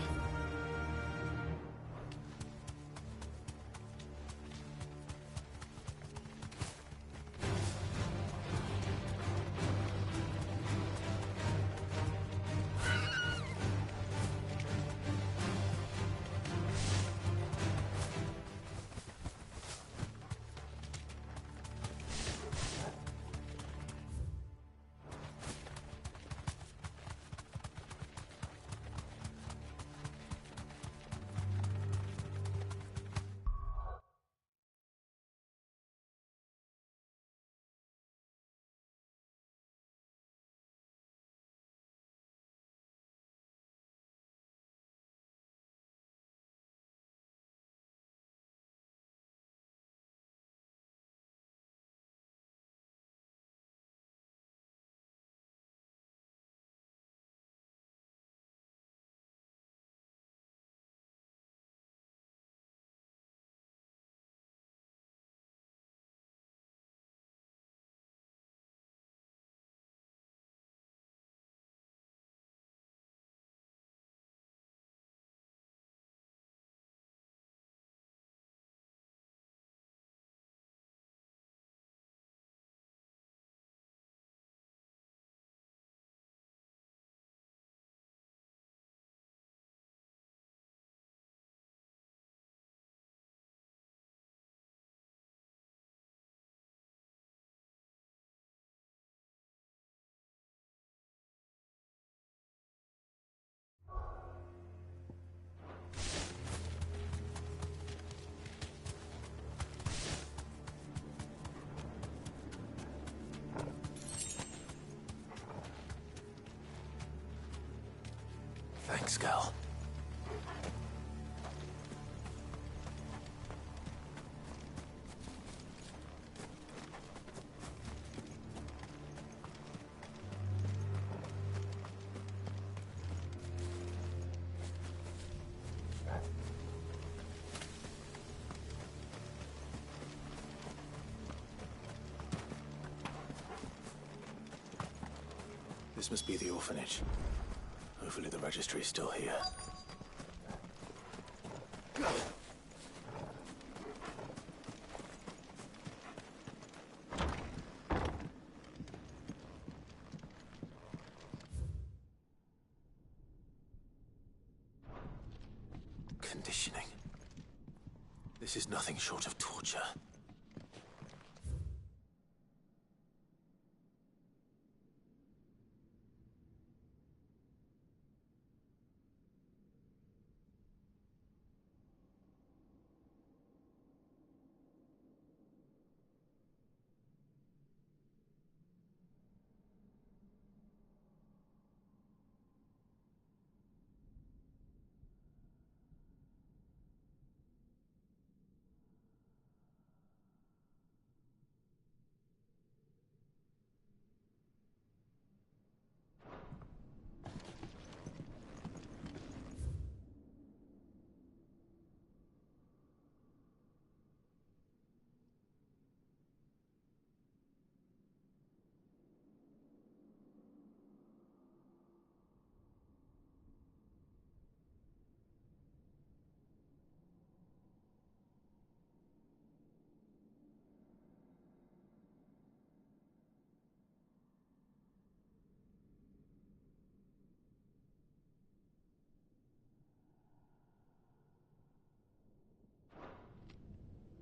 Thanks, Gal. This must be the orphanage. Hopefully the registry is still here. Conditioning. This is nothing short of torture.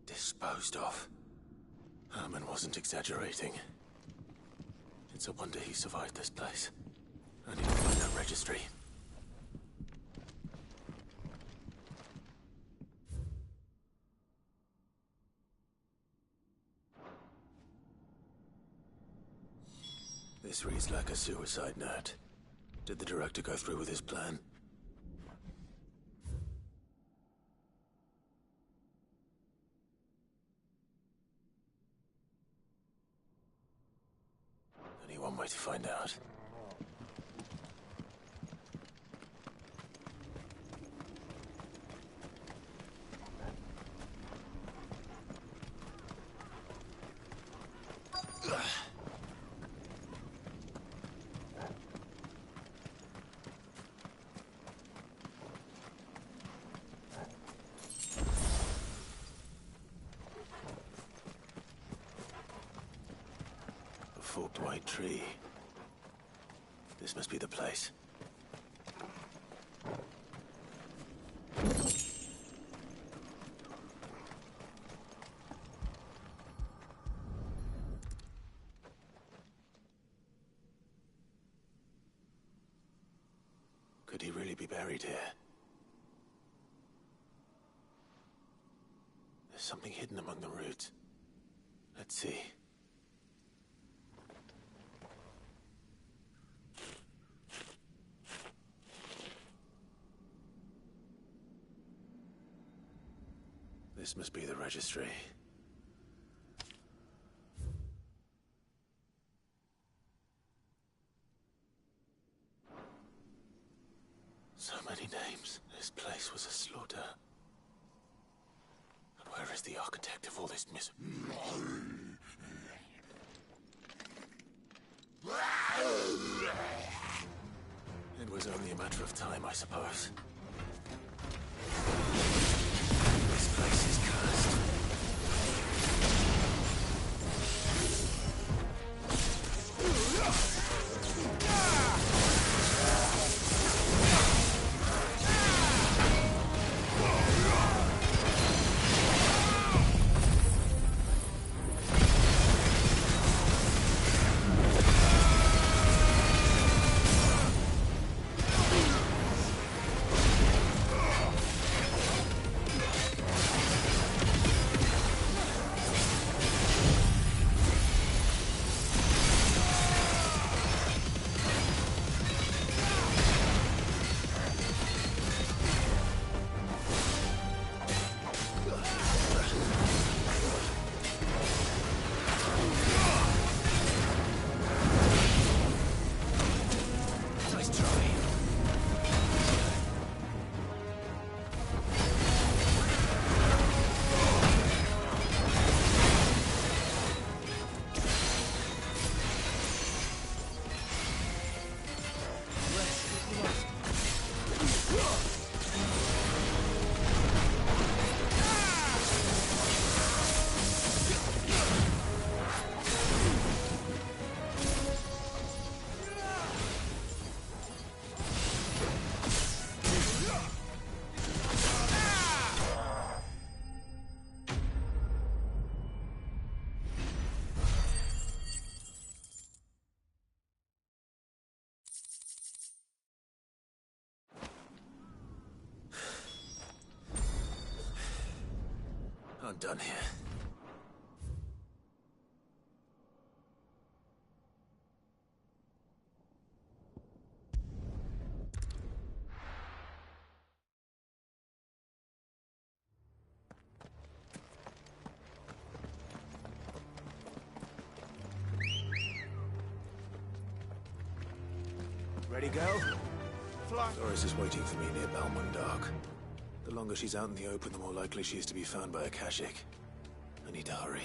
Disposed of. Herman wasn't exaggerating. It's a wonder he survived this place. I need to find that registry. This reads like a suicide note. Did the director go through with his plan? One way to find out. Forked white tree. This must be the place. Could he really be buried here? There's something hidden among the roots. Let's see. This must be the registry. So many names. This place was a slaughter. But where is the architect of all this It was only a matter of time, I suppose. This place is cursed. done here. Ready, girl? Fly. Doris is waiting for me near Balmundark. The longer she's out in the open, the more likely she is to be found by Akashic. I need to hurry.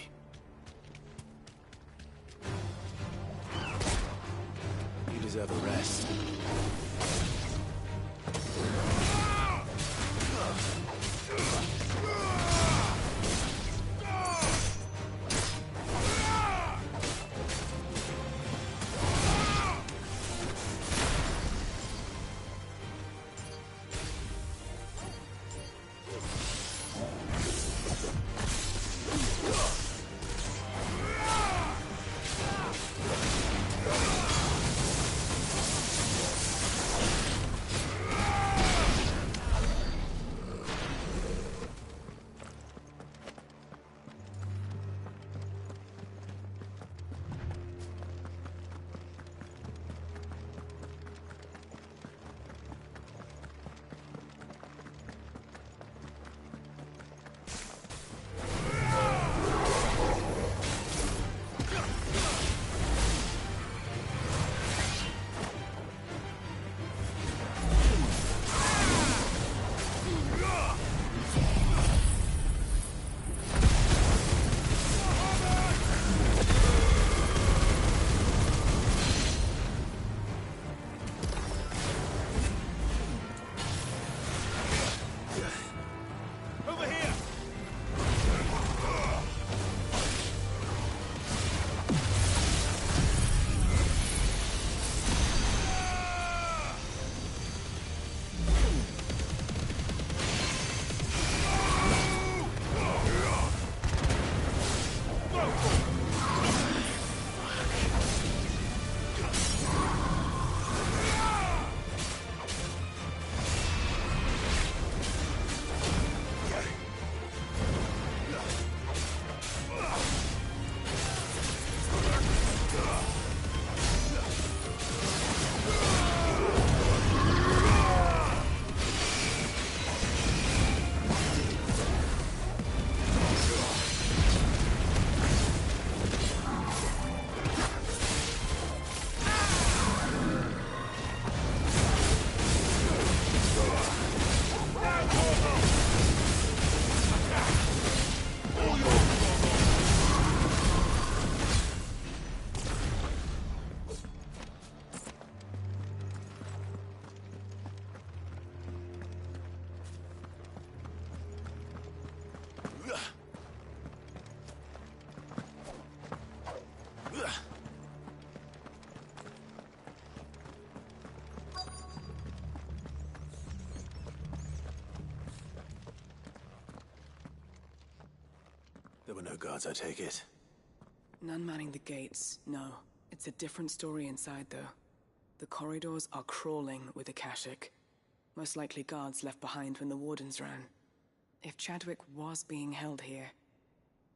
You deserve a rest. There were no guards, I take it. None manning the gates, no. It's a different story inside, though. The corridors are crawling with Akashic. Most likely guards left behind when the Wardens ran. If Chadwick was being held here,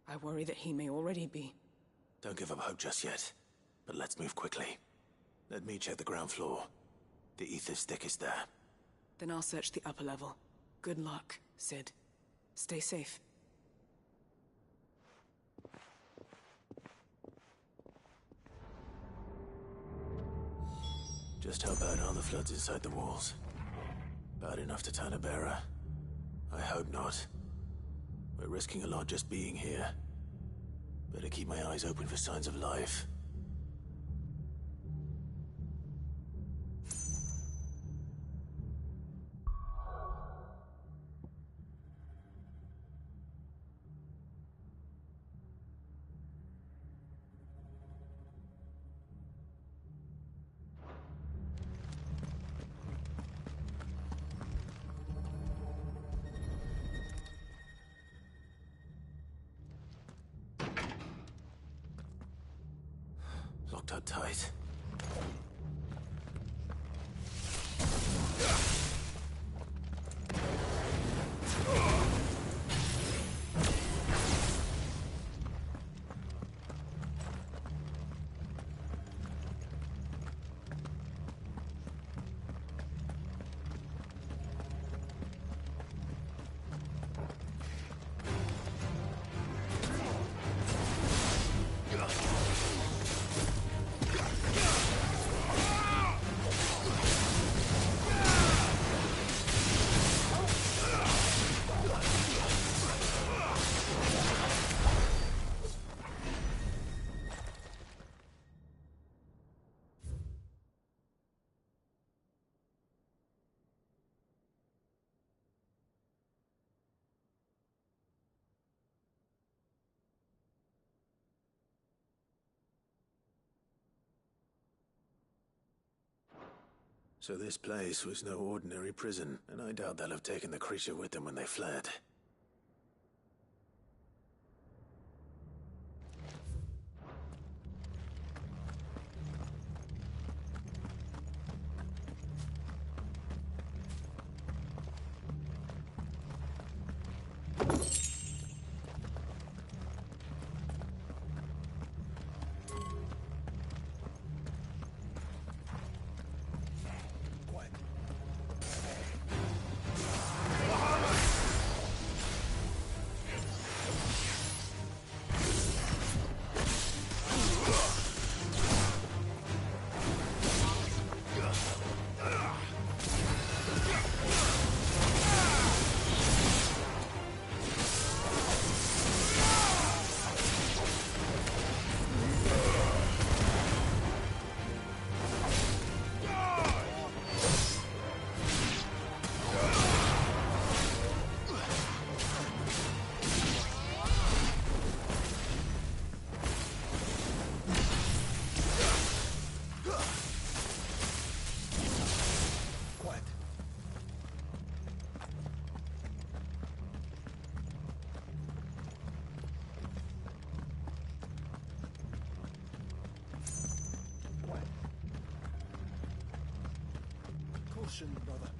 I worry that he may already be. Don't give up hope just yet, but let's move quickly. Let me check the ground floor. The ether stick is there. Then I'll search the upper level. Good luck, Sid. Stay safe. Just how bad are the floods inside the walls? Bad enough to turn a bearer? I hope not. We're risking a lot just being here. Better keep my eyes open for signs of life. Locked up tight. So this place was no ordinary prison, and I doubt they'll have taken the creature with them when they fled. Caution, brother.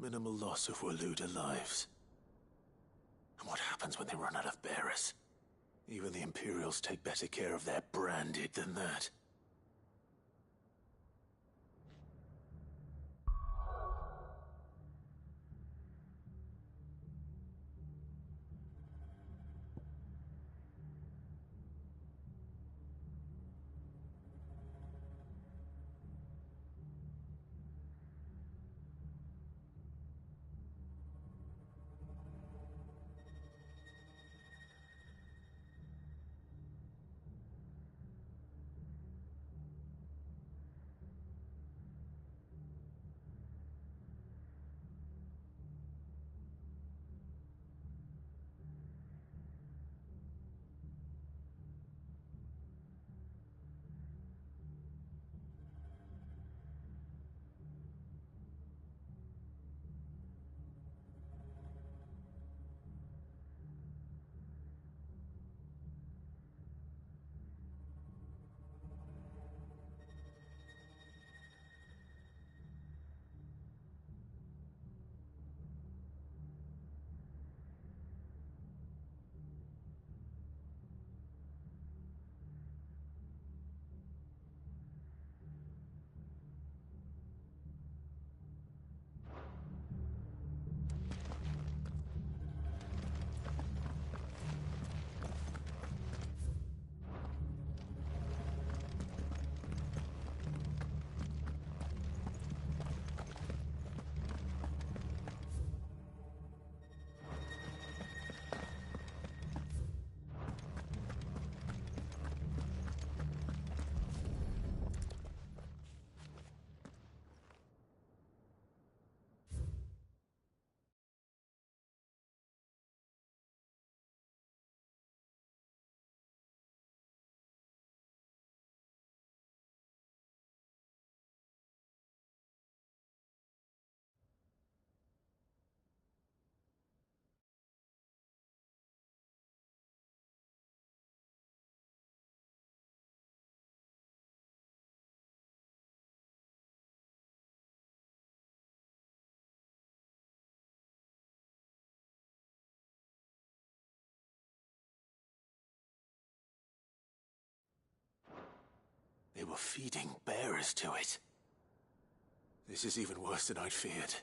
Minimal loss of Waluda lives. And what happens when they run out of bearers? Even the Imperials take better care of their branded than that. They were feeding bearers to it. This is even worse than I'd feared.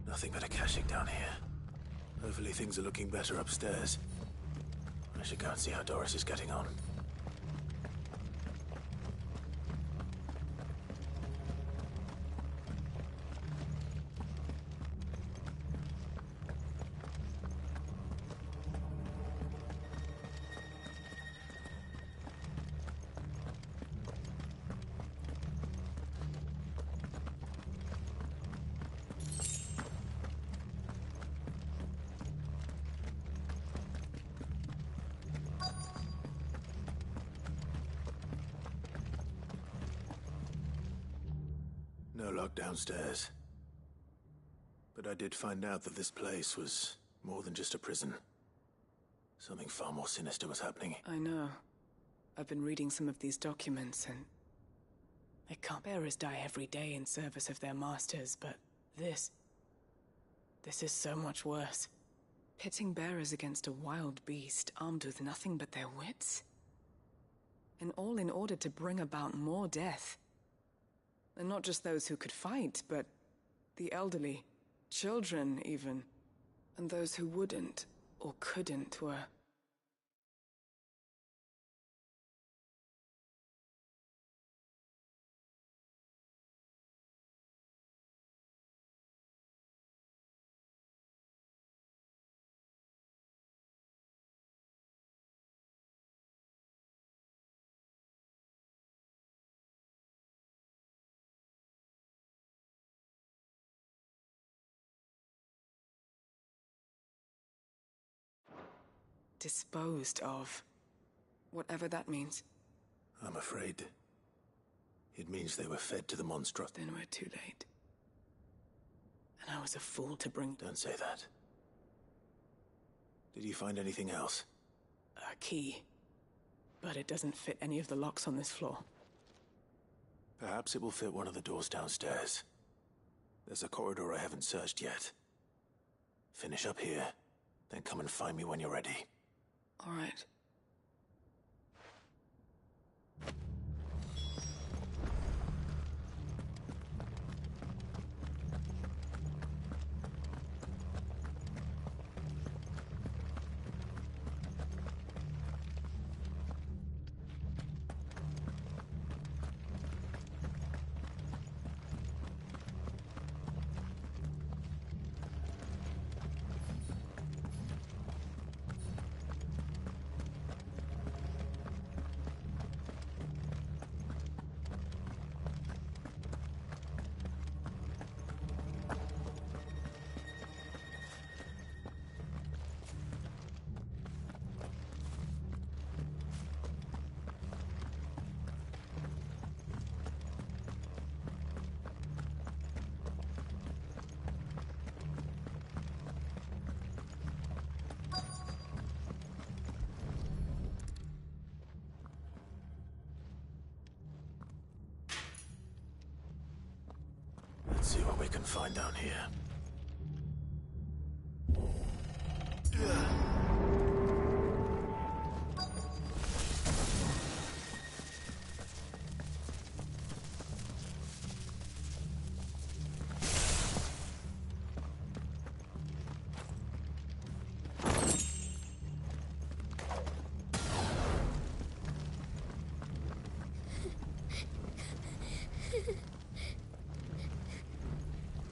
Nothing but a caching down here. Hopefully things are looking better upstairs. I should go and see how Doris is getting on. No lock downstairs. But I did find out that this place was more than just a prison. Something far more sinister was happening. I know. I've been reading some of these documents, and they can't. Bearers die every day in service of their masters, but this is so much worse. Pitting bearers against a wild beast armed with nothing but their wits? And all in order to bring about more death. And not just those who could fight, but the elderly, children even, and those who wouldn't or couldn't were... disposed of. Whatever that means. I'm afraid it means they were fed to the monstrous. Then we're too late. And I was a fool to bring... Don't say that. Did you find anything else? A key. But it doesn't fit any of the locks on this floor. Perhaps it will fit one of the doors downstairs. There's a corridor I haven't searched yet. Finish up here, then come and find me when you're ready. All right. Let's see what we can find down here.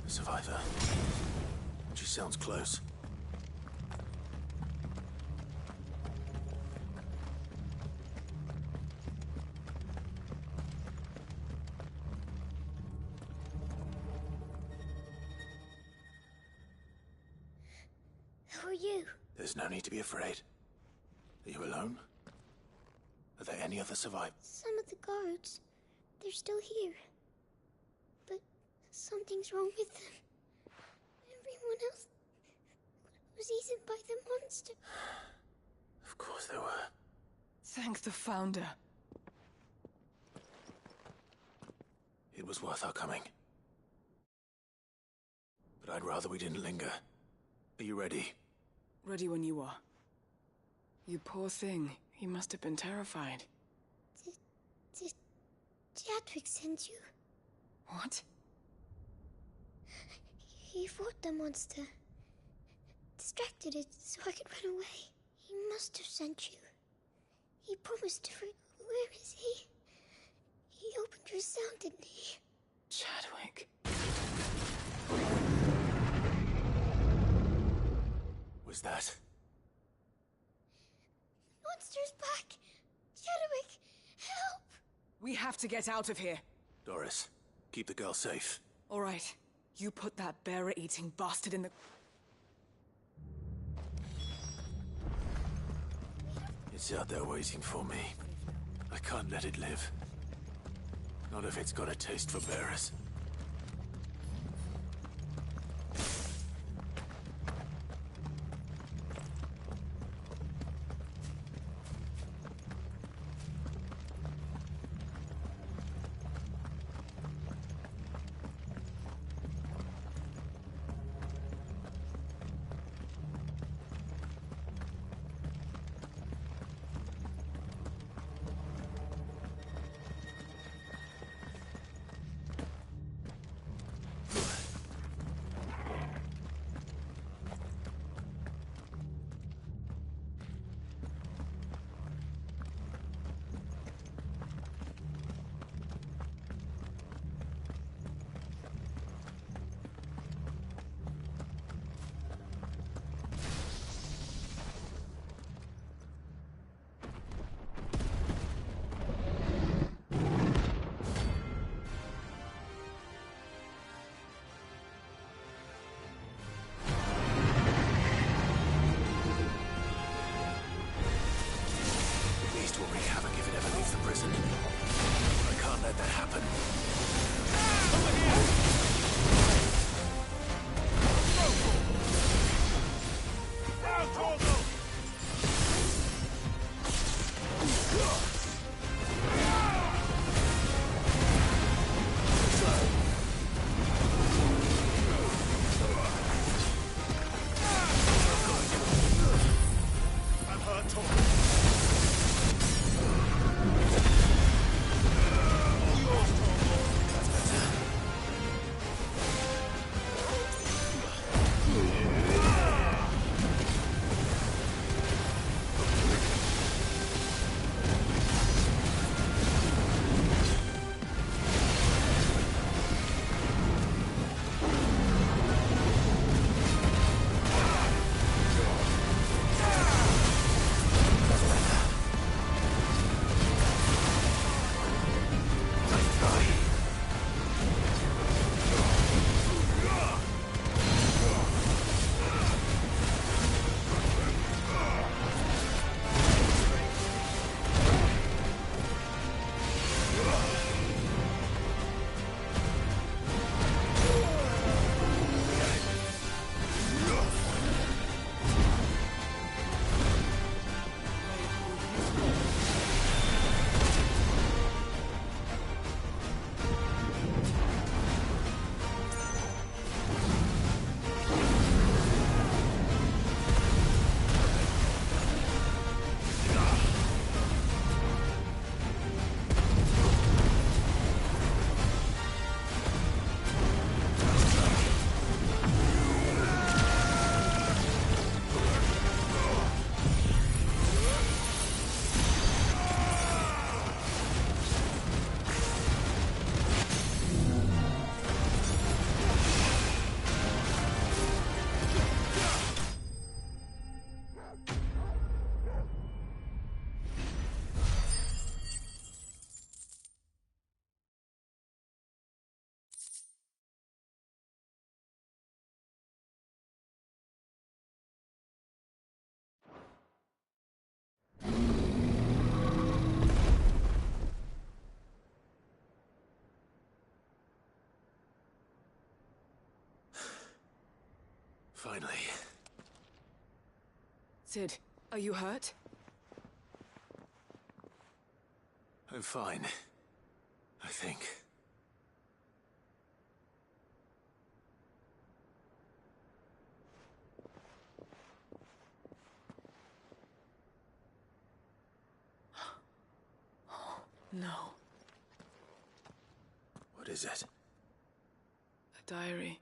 Survivor. She sounds close. Who are you? There's no need to be afraid. Are you alone? Are there any other survivors? Some of the guards. They're still here. But something's wrong with them. Everyone else was eaten by the monster. Of course there were. Thank the Founder. It was worth our coming. But I'd rather we didn't linger. Are you ready? Ready when you are. You poor thing. You must have been terrified. Did Chadwick send you? What? He fought the monster. Distracted it so I could run away. He must have sent you. He promised to Where is he? He opened your cell, didn't he? Chadwick. Was that? Monster's back! Chadwick, help! We have to get out of here. Doris, keep the girl safe. All right. You put that bearer-eating bastard in the... It's out there waiting for me. I can't let it live. Not if it's got a taste for bearers. Finally. Cid, are you hurt? I'm fine. I think. No. What is it? A diary.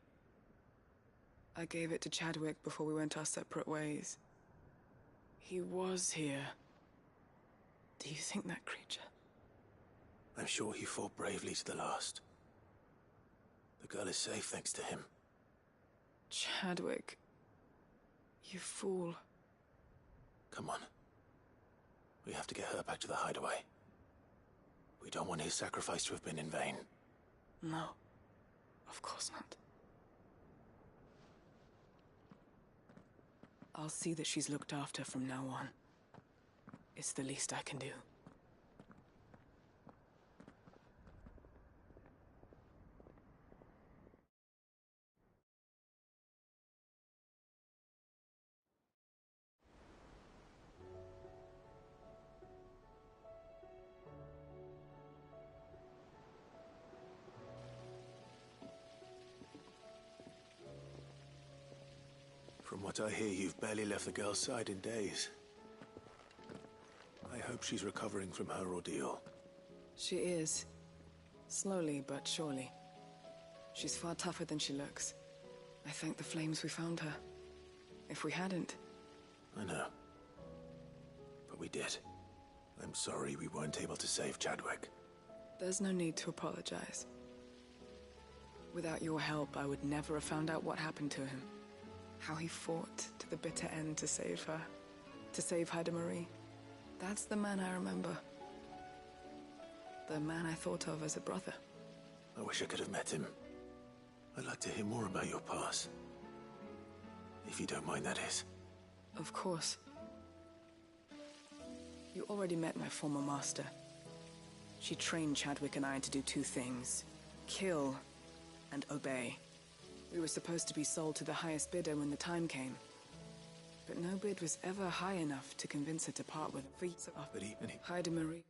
I gave it to Chadwick before we went our separate ways. He was here. Do you think that creature? I'm sure he fought bravely to the last. The girl is safe thanks to him. Chadwick. You fool. Come on. We have to get her back to the hideaway. We don't want his sacrifice to have been in vain. No. Of course not. I'll see that she's looked after from now on. It's the least I can do. From what I hear, you've barely left the girl's side in days. I hope she's recovering from her ordeal. She is. Slowly but surely. She's far tougher than she looks. I thank the flames we found her. If we hadn't... I know. But we did. I'm sorry we weren't able to save Chadwick. There's no need to apologize. Without your help, I would never have found out what happened to him. How he fought to the bitter end to save her. To save Haida Marie. That's the man I remember. The man I thought of as a brother. I wish I could have met him. I'd like to hear more about your past. If you don't mind, that is. Of course. You already met my former master. She trained Chadwick and I to do two things. Kill and obey. We were supposed to be sold to the highest bidder when the time came. But no bid was ever high enough to convince her to part with Haida Marie.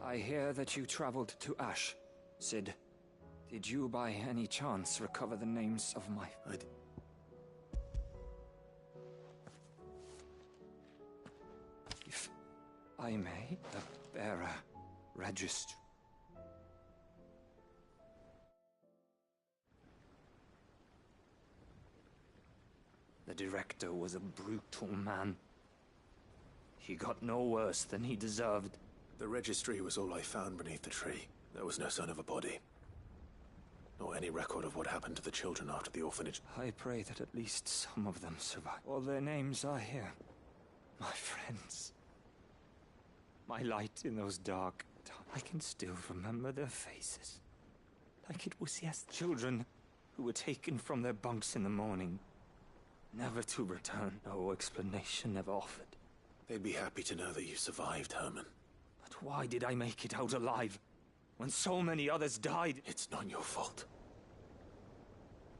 I hear that you traveled to Ash, Cid. Did you by any chance recover the names of my... If I may, the bearer register... The director was a brutal man. He got no worse than he deserved. The registry was all I found beneath the tree. There was no sign of a body. Nor any record of what happened to the children after the orphanage. I pray that at least some of them survive. All their names are here. My friends. My light in those dark times. I can still remember their faces. Like it was yesterday. Children who were taken from their bunks in the morning. Never to return. No explanation ever offered. They'd be happy to know that you survived, Herman. But why did I make it out alive? When so many others died? It's not your fault.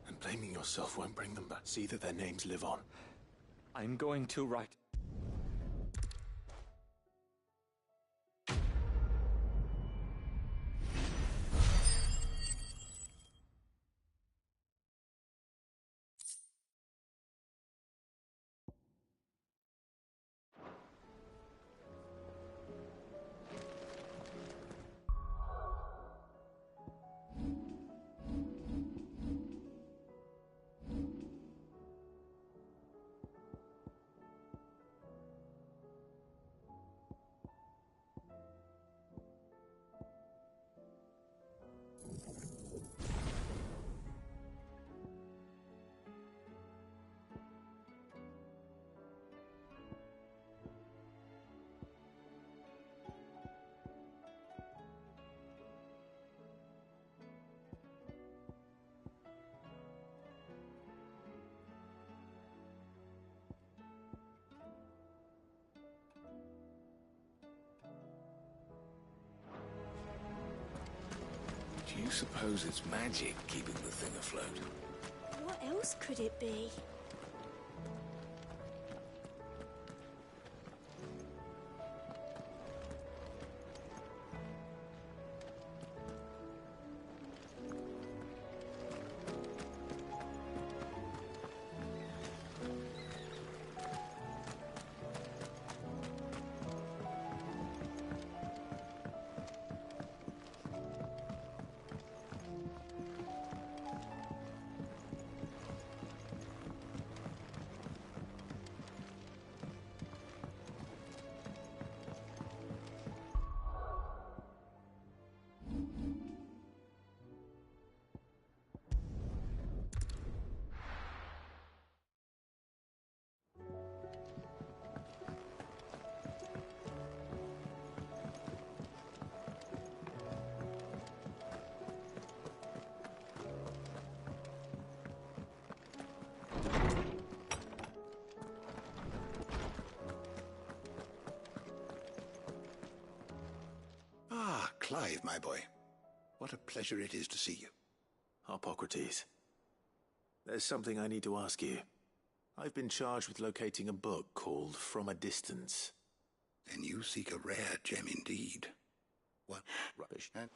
And blaming yourself won't bring them back. See that their names live on. I'm going to write. Do you suppose it's magic keeping the thing afloat? What else could it be? Clive, my boy. What a pleasure it is to see you. Harpocrates. There's something I need to ask you. I've been charged with locating a book called From a Distance. Then you seek a rare gem indeed. What rubbish, huh?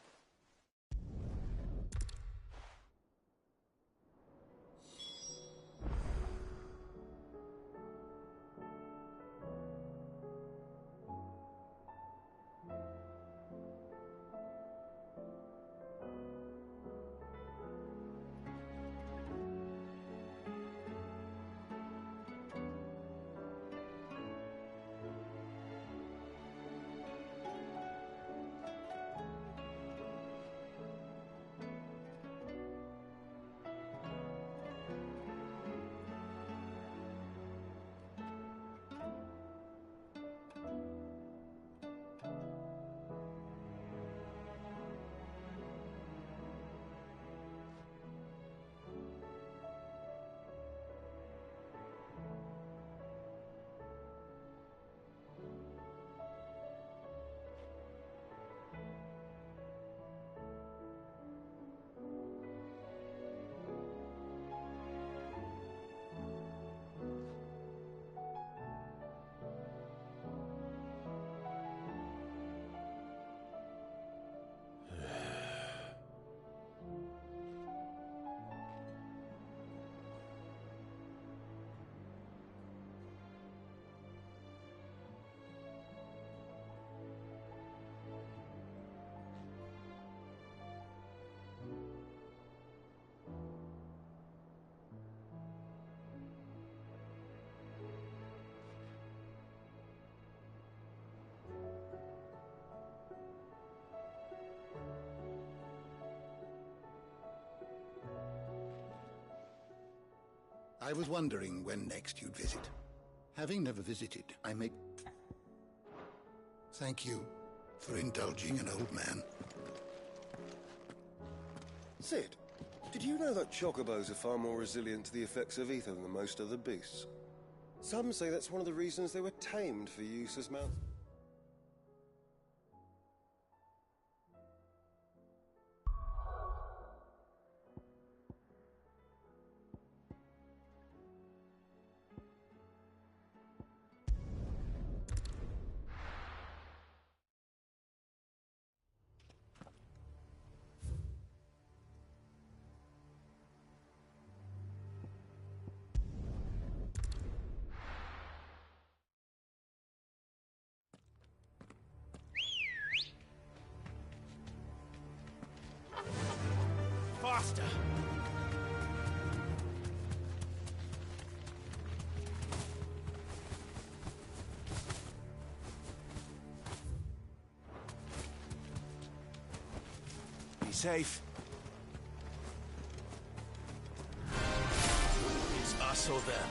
I was wondering when next you'd visit. Having never visited, I make... Thank you for indulging an old man. Cid, did you know that chocobos are far more resilient to the effects of ether than most other beasts? Some say that's one of the reasons they were tamed for use as mounts. safe. It's us or them.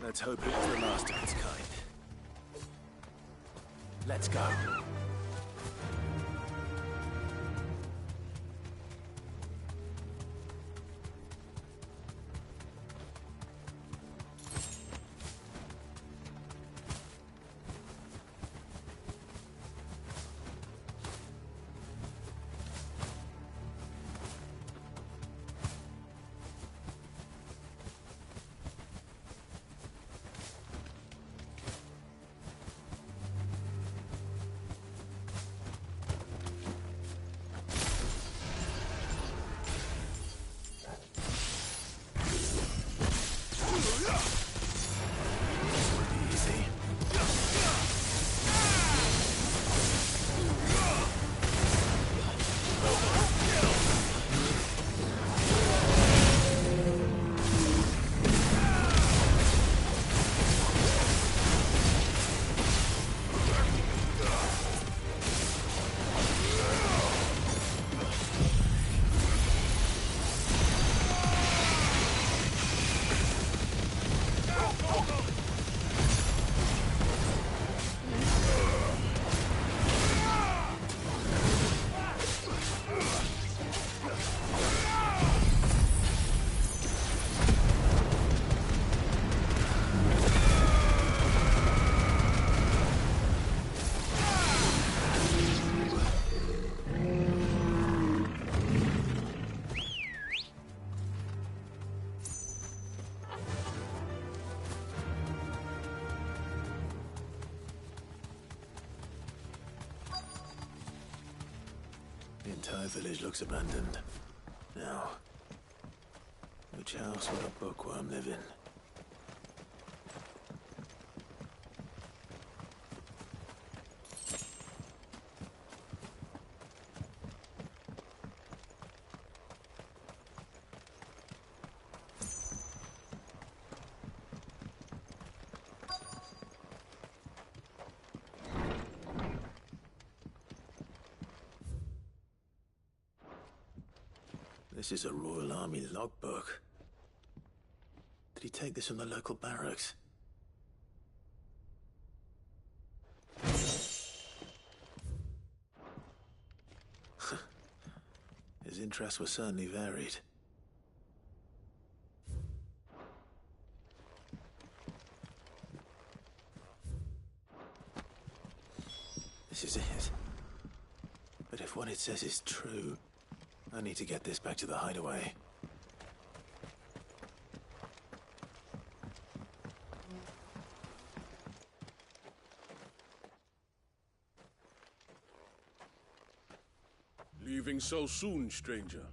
Let's hope it was the last of its kind. Let's go. entire village looks abandoned. Now, which house would a bookworm live in? This is a Royal Army logbook. Did he take this from the local barracks? His interests were certainly varied. This is it. But if what it says is true, I need to get this back to the hideaway. Leaving so soon, stranger?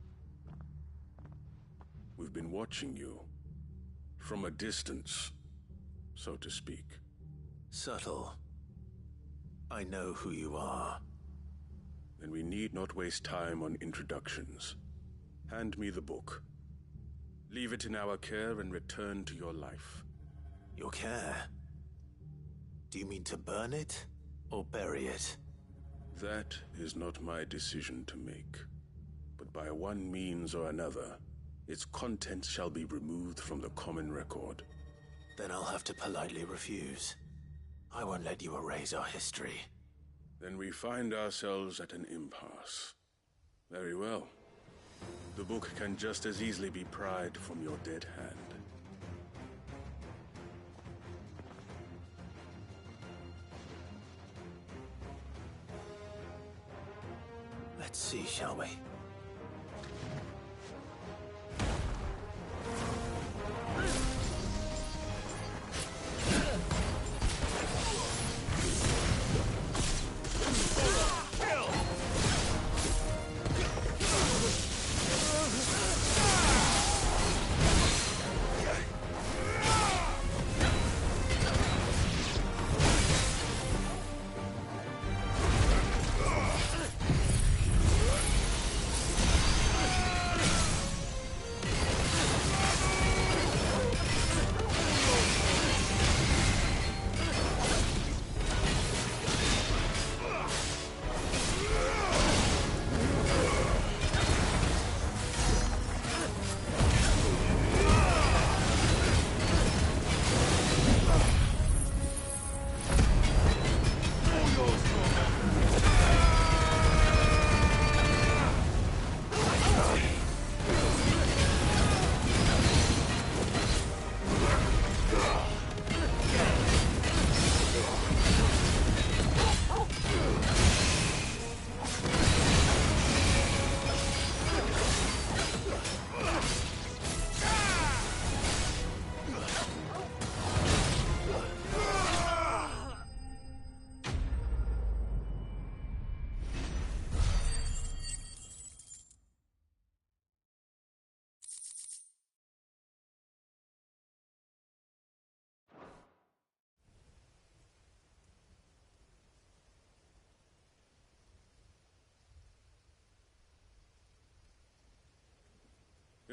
We've been watching you. From a distance, so to speak. Subtle. I know who you are. Then we need not waste time on introductions. Hand me the book. Leave it in our care and return to your life. Your care? Do you mean to burn it or bury it? That is not my decision to make. But by one means or another, its contents shall be removed from the common record. Then I'll have to politely refuse. I won't let you erase our history. Then we find ourselves at an impasse. Very well. The book can just as easily be pried from your dead hand. Let's see, shall we?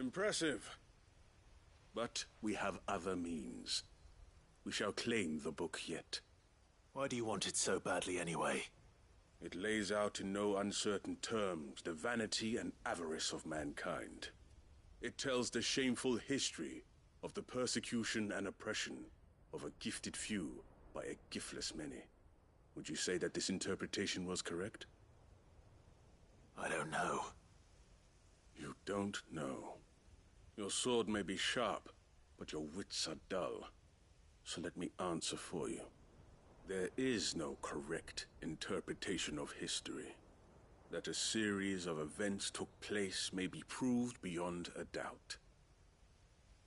Impressive. But we have other means. We shall claim the book yet. Why do you want it so badly anyway? It lays out in no uncertain terms the vanity and avarice of mankind. It tells the shameful history of the persecution and oppression of a gifted few by a giftless many. Would you say that this interpretation was correct? I don't know. You don't know. Your sword may be sharp, but your wits are dull. So let me answer for you. There is no correct interpretation of history. That a series of events took place may be proved beyond a doubt.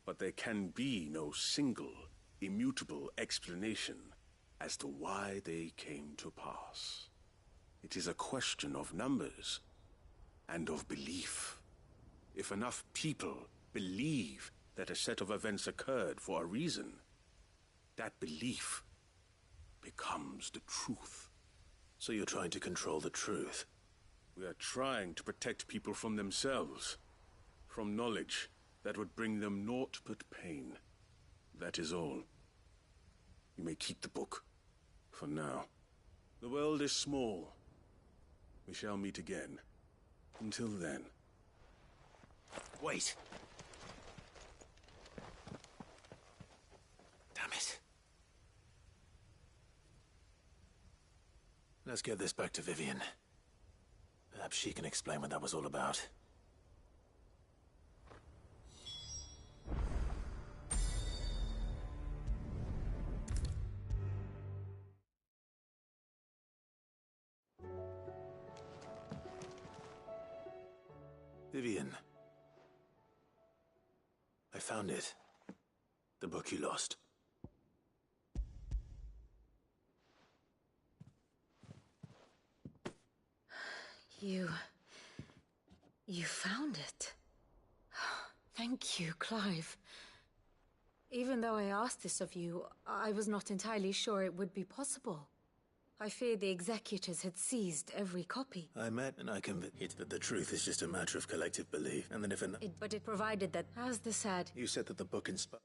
But there can be no single, immutable explanation as to why they came to pass. It is a question of numbers and of belief. If enough people believe that a set of events occurred for a reason, that belief becomes the truth. So you're trying to control the truth? We are trying to protect people from themselves, from knowledge that would bring them naught but pain. That is all. You may keep the book, for now. The world is small. We shall meet again. Until then. Wait! Damn it. Let's get this back to Vivian. Perhaps she can explain what that was all about. Vivian. I found it. The book you lost. You found it. Thank you, Clive. Even though I asked this of you, I was not entirely sure it would be possible. I feared the executors had seized every copy. I met and I convinced it that the truth is just a matter of collective belief, and that if an... But it provided that... As the said... You said that the book inspired...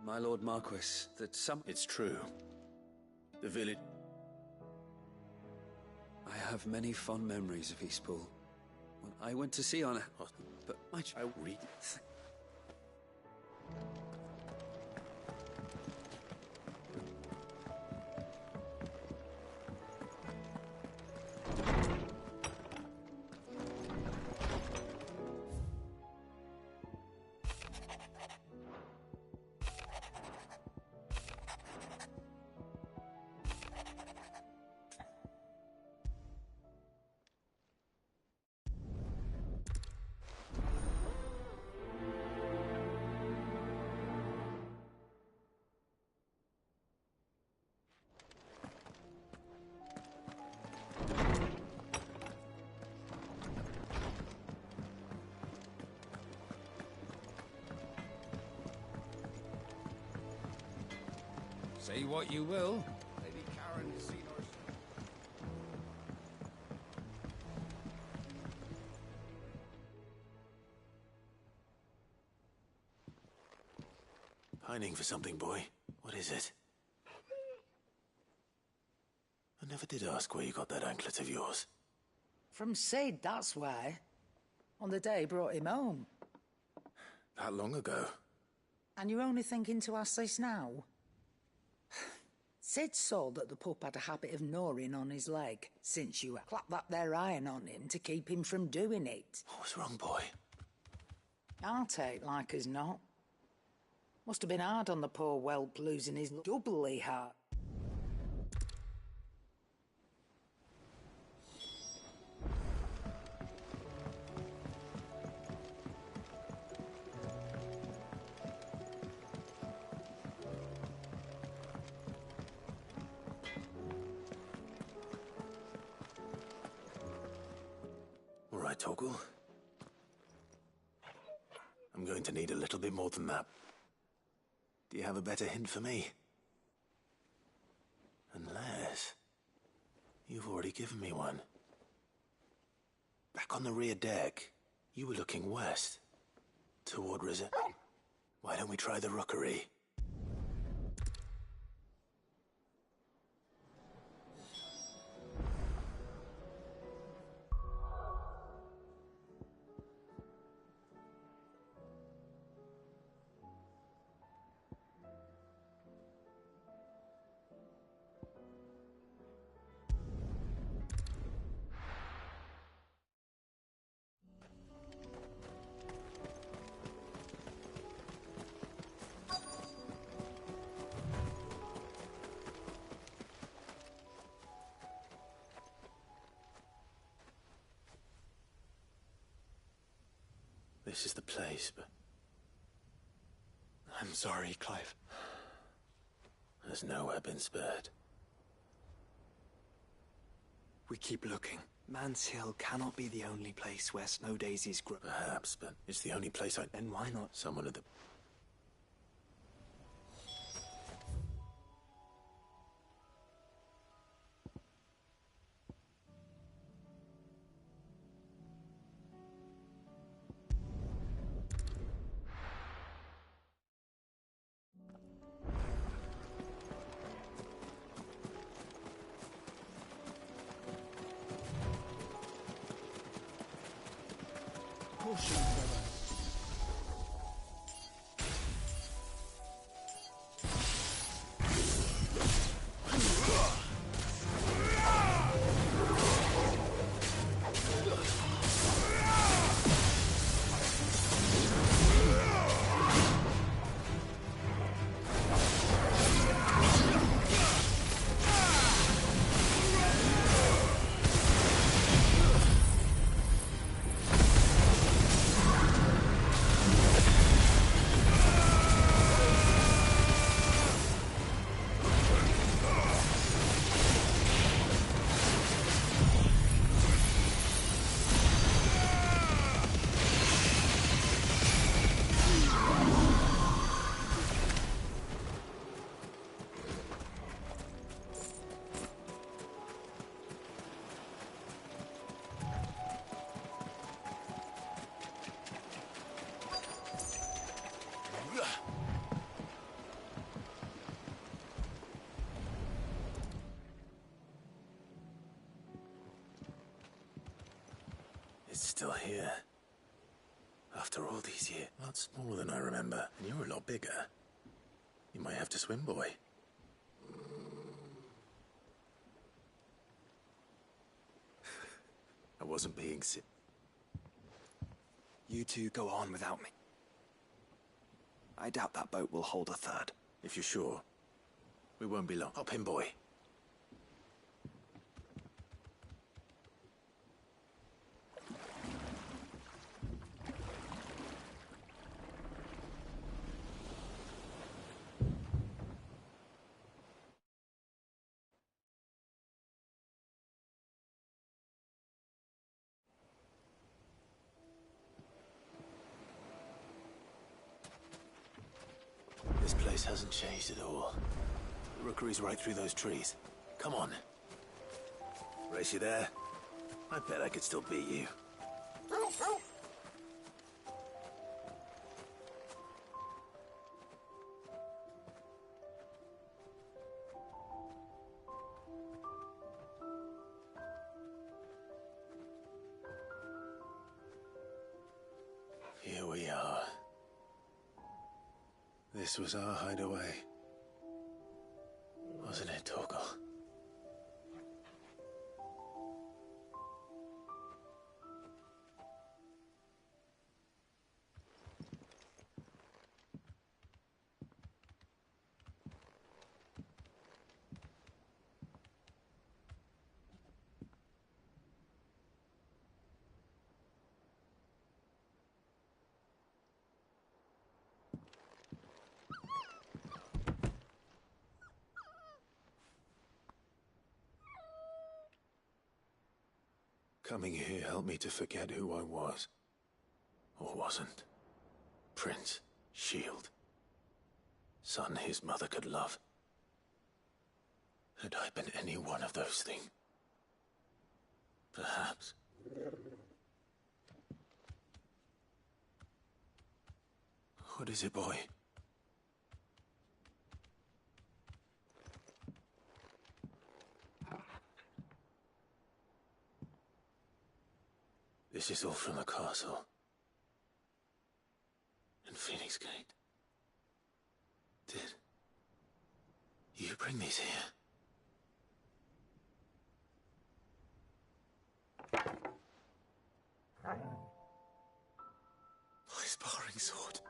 My Lord Marquis, that some... It's true. The village... I have many fond memories of Eastpool. When I went to sea on a... But I read... Say what you will. Lady Karen has seen us. Pining for something, boy. What is it? I never did ask where you got that anklet of yours. From Sid, that's why. On the day he brought him home. That long ago? And you're only thinking to ask this now? Sid saw that the pup had a habit of gnawing on his leg, since you clapped that there iron on him to keep him from doing it. What was wrong, boy? I'll take like as not. Must have been hard on the poor whelp losing his doubly heart. All right, Torgal. need a little bit more than that. Do you have a better hint for me? Unless... you've already given me one. Back on the rear deck, you were looking west. Toward Rizet. Why don't we try the rookery? This is the place, but... I'm sorry, Clive. There's nowhere been spared. We keep looking. Man's Hill cannot be the only place where snow daisies grow. Perhaps, but it's the only place I... Then why not? Someone at the... It's still here. After all these years. A lot smaller than I remember. And you're a lot bigger. You might have to swim, boy. I wasn't being sick. You two go on without me. I doubt that boat will hold a third. If you're sure. We won't be long. Hop in, boy. This place hasn't changed at all. The rookery's right through those trees. Come on. Race you there? I bet I could still beat you. Here we are. This was our hideaway. Wasn't it, Torgal? Coming here helped me to forget who I was. Or wasn't. Prince, shield. Son his mother could love. Had I been any one of those things? Perhaps. What is it, boy? This is all from the castle. In Phoenix Gate. Did you bring these here? My sparring sword.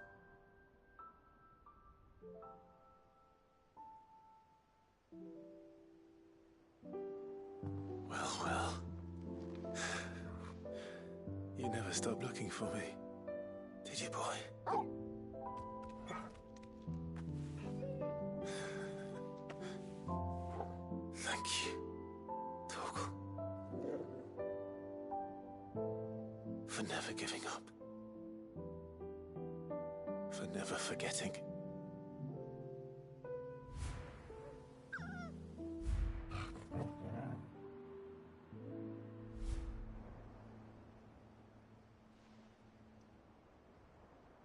Well, well. You never stopped looking for me, did you, boy? Thank you, Torgal. For never giving up. For never forgetting.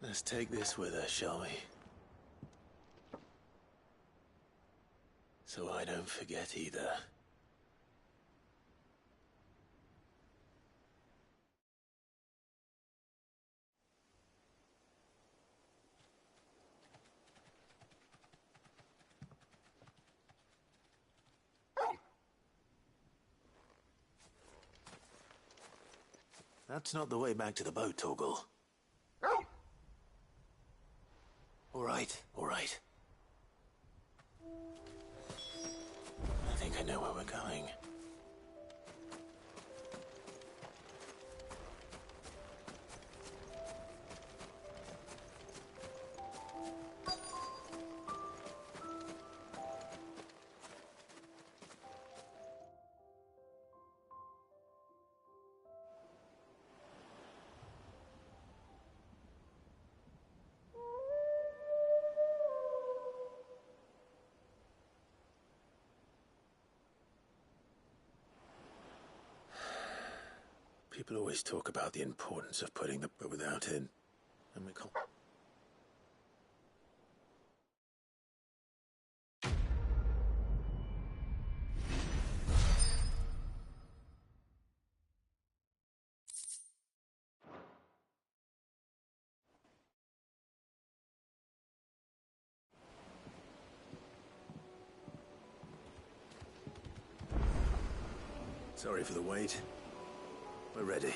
Let's take this with us, shall we? So I don't forget either. That's not the way back to the boat, Torgal. All right, all right. I think I know where we're going. People always talk about the importance of putting the but without it, and we can't. Sorry for the wait. We're ready.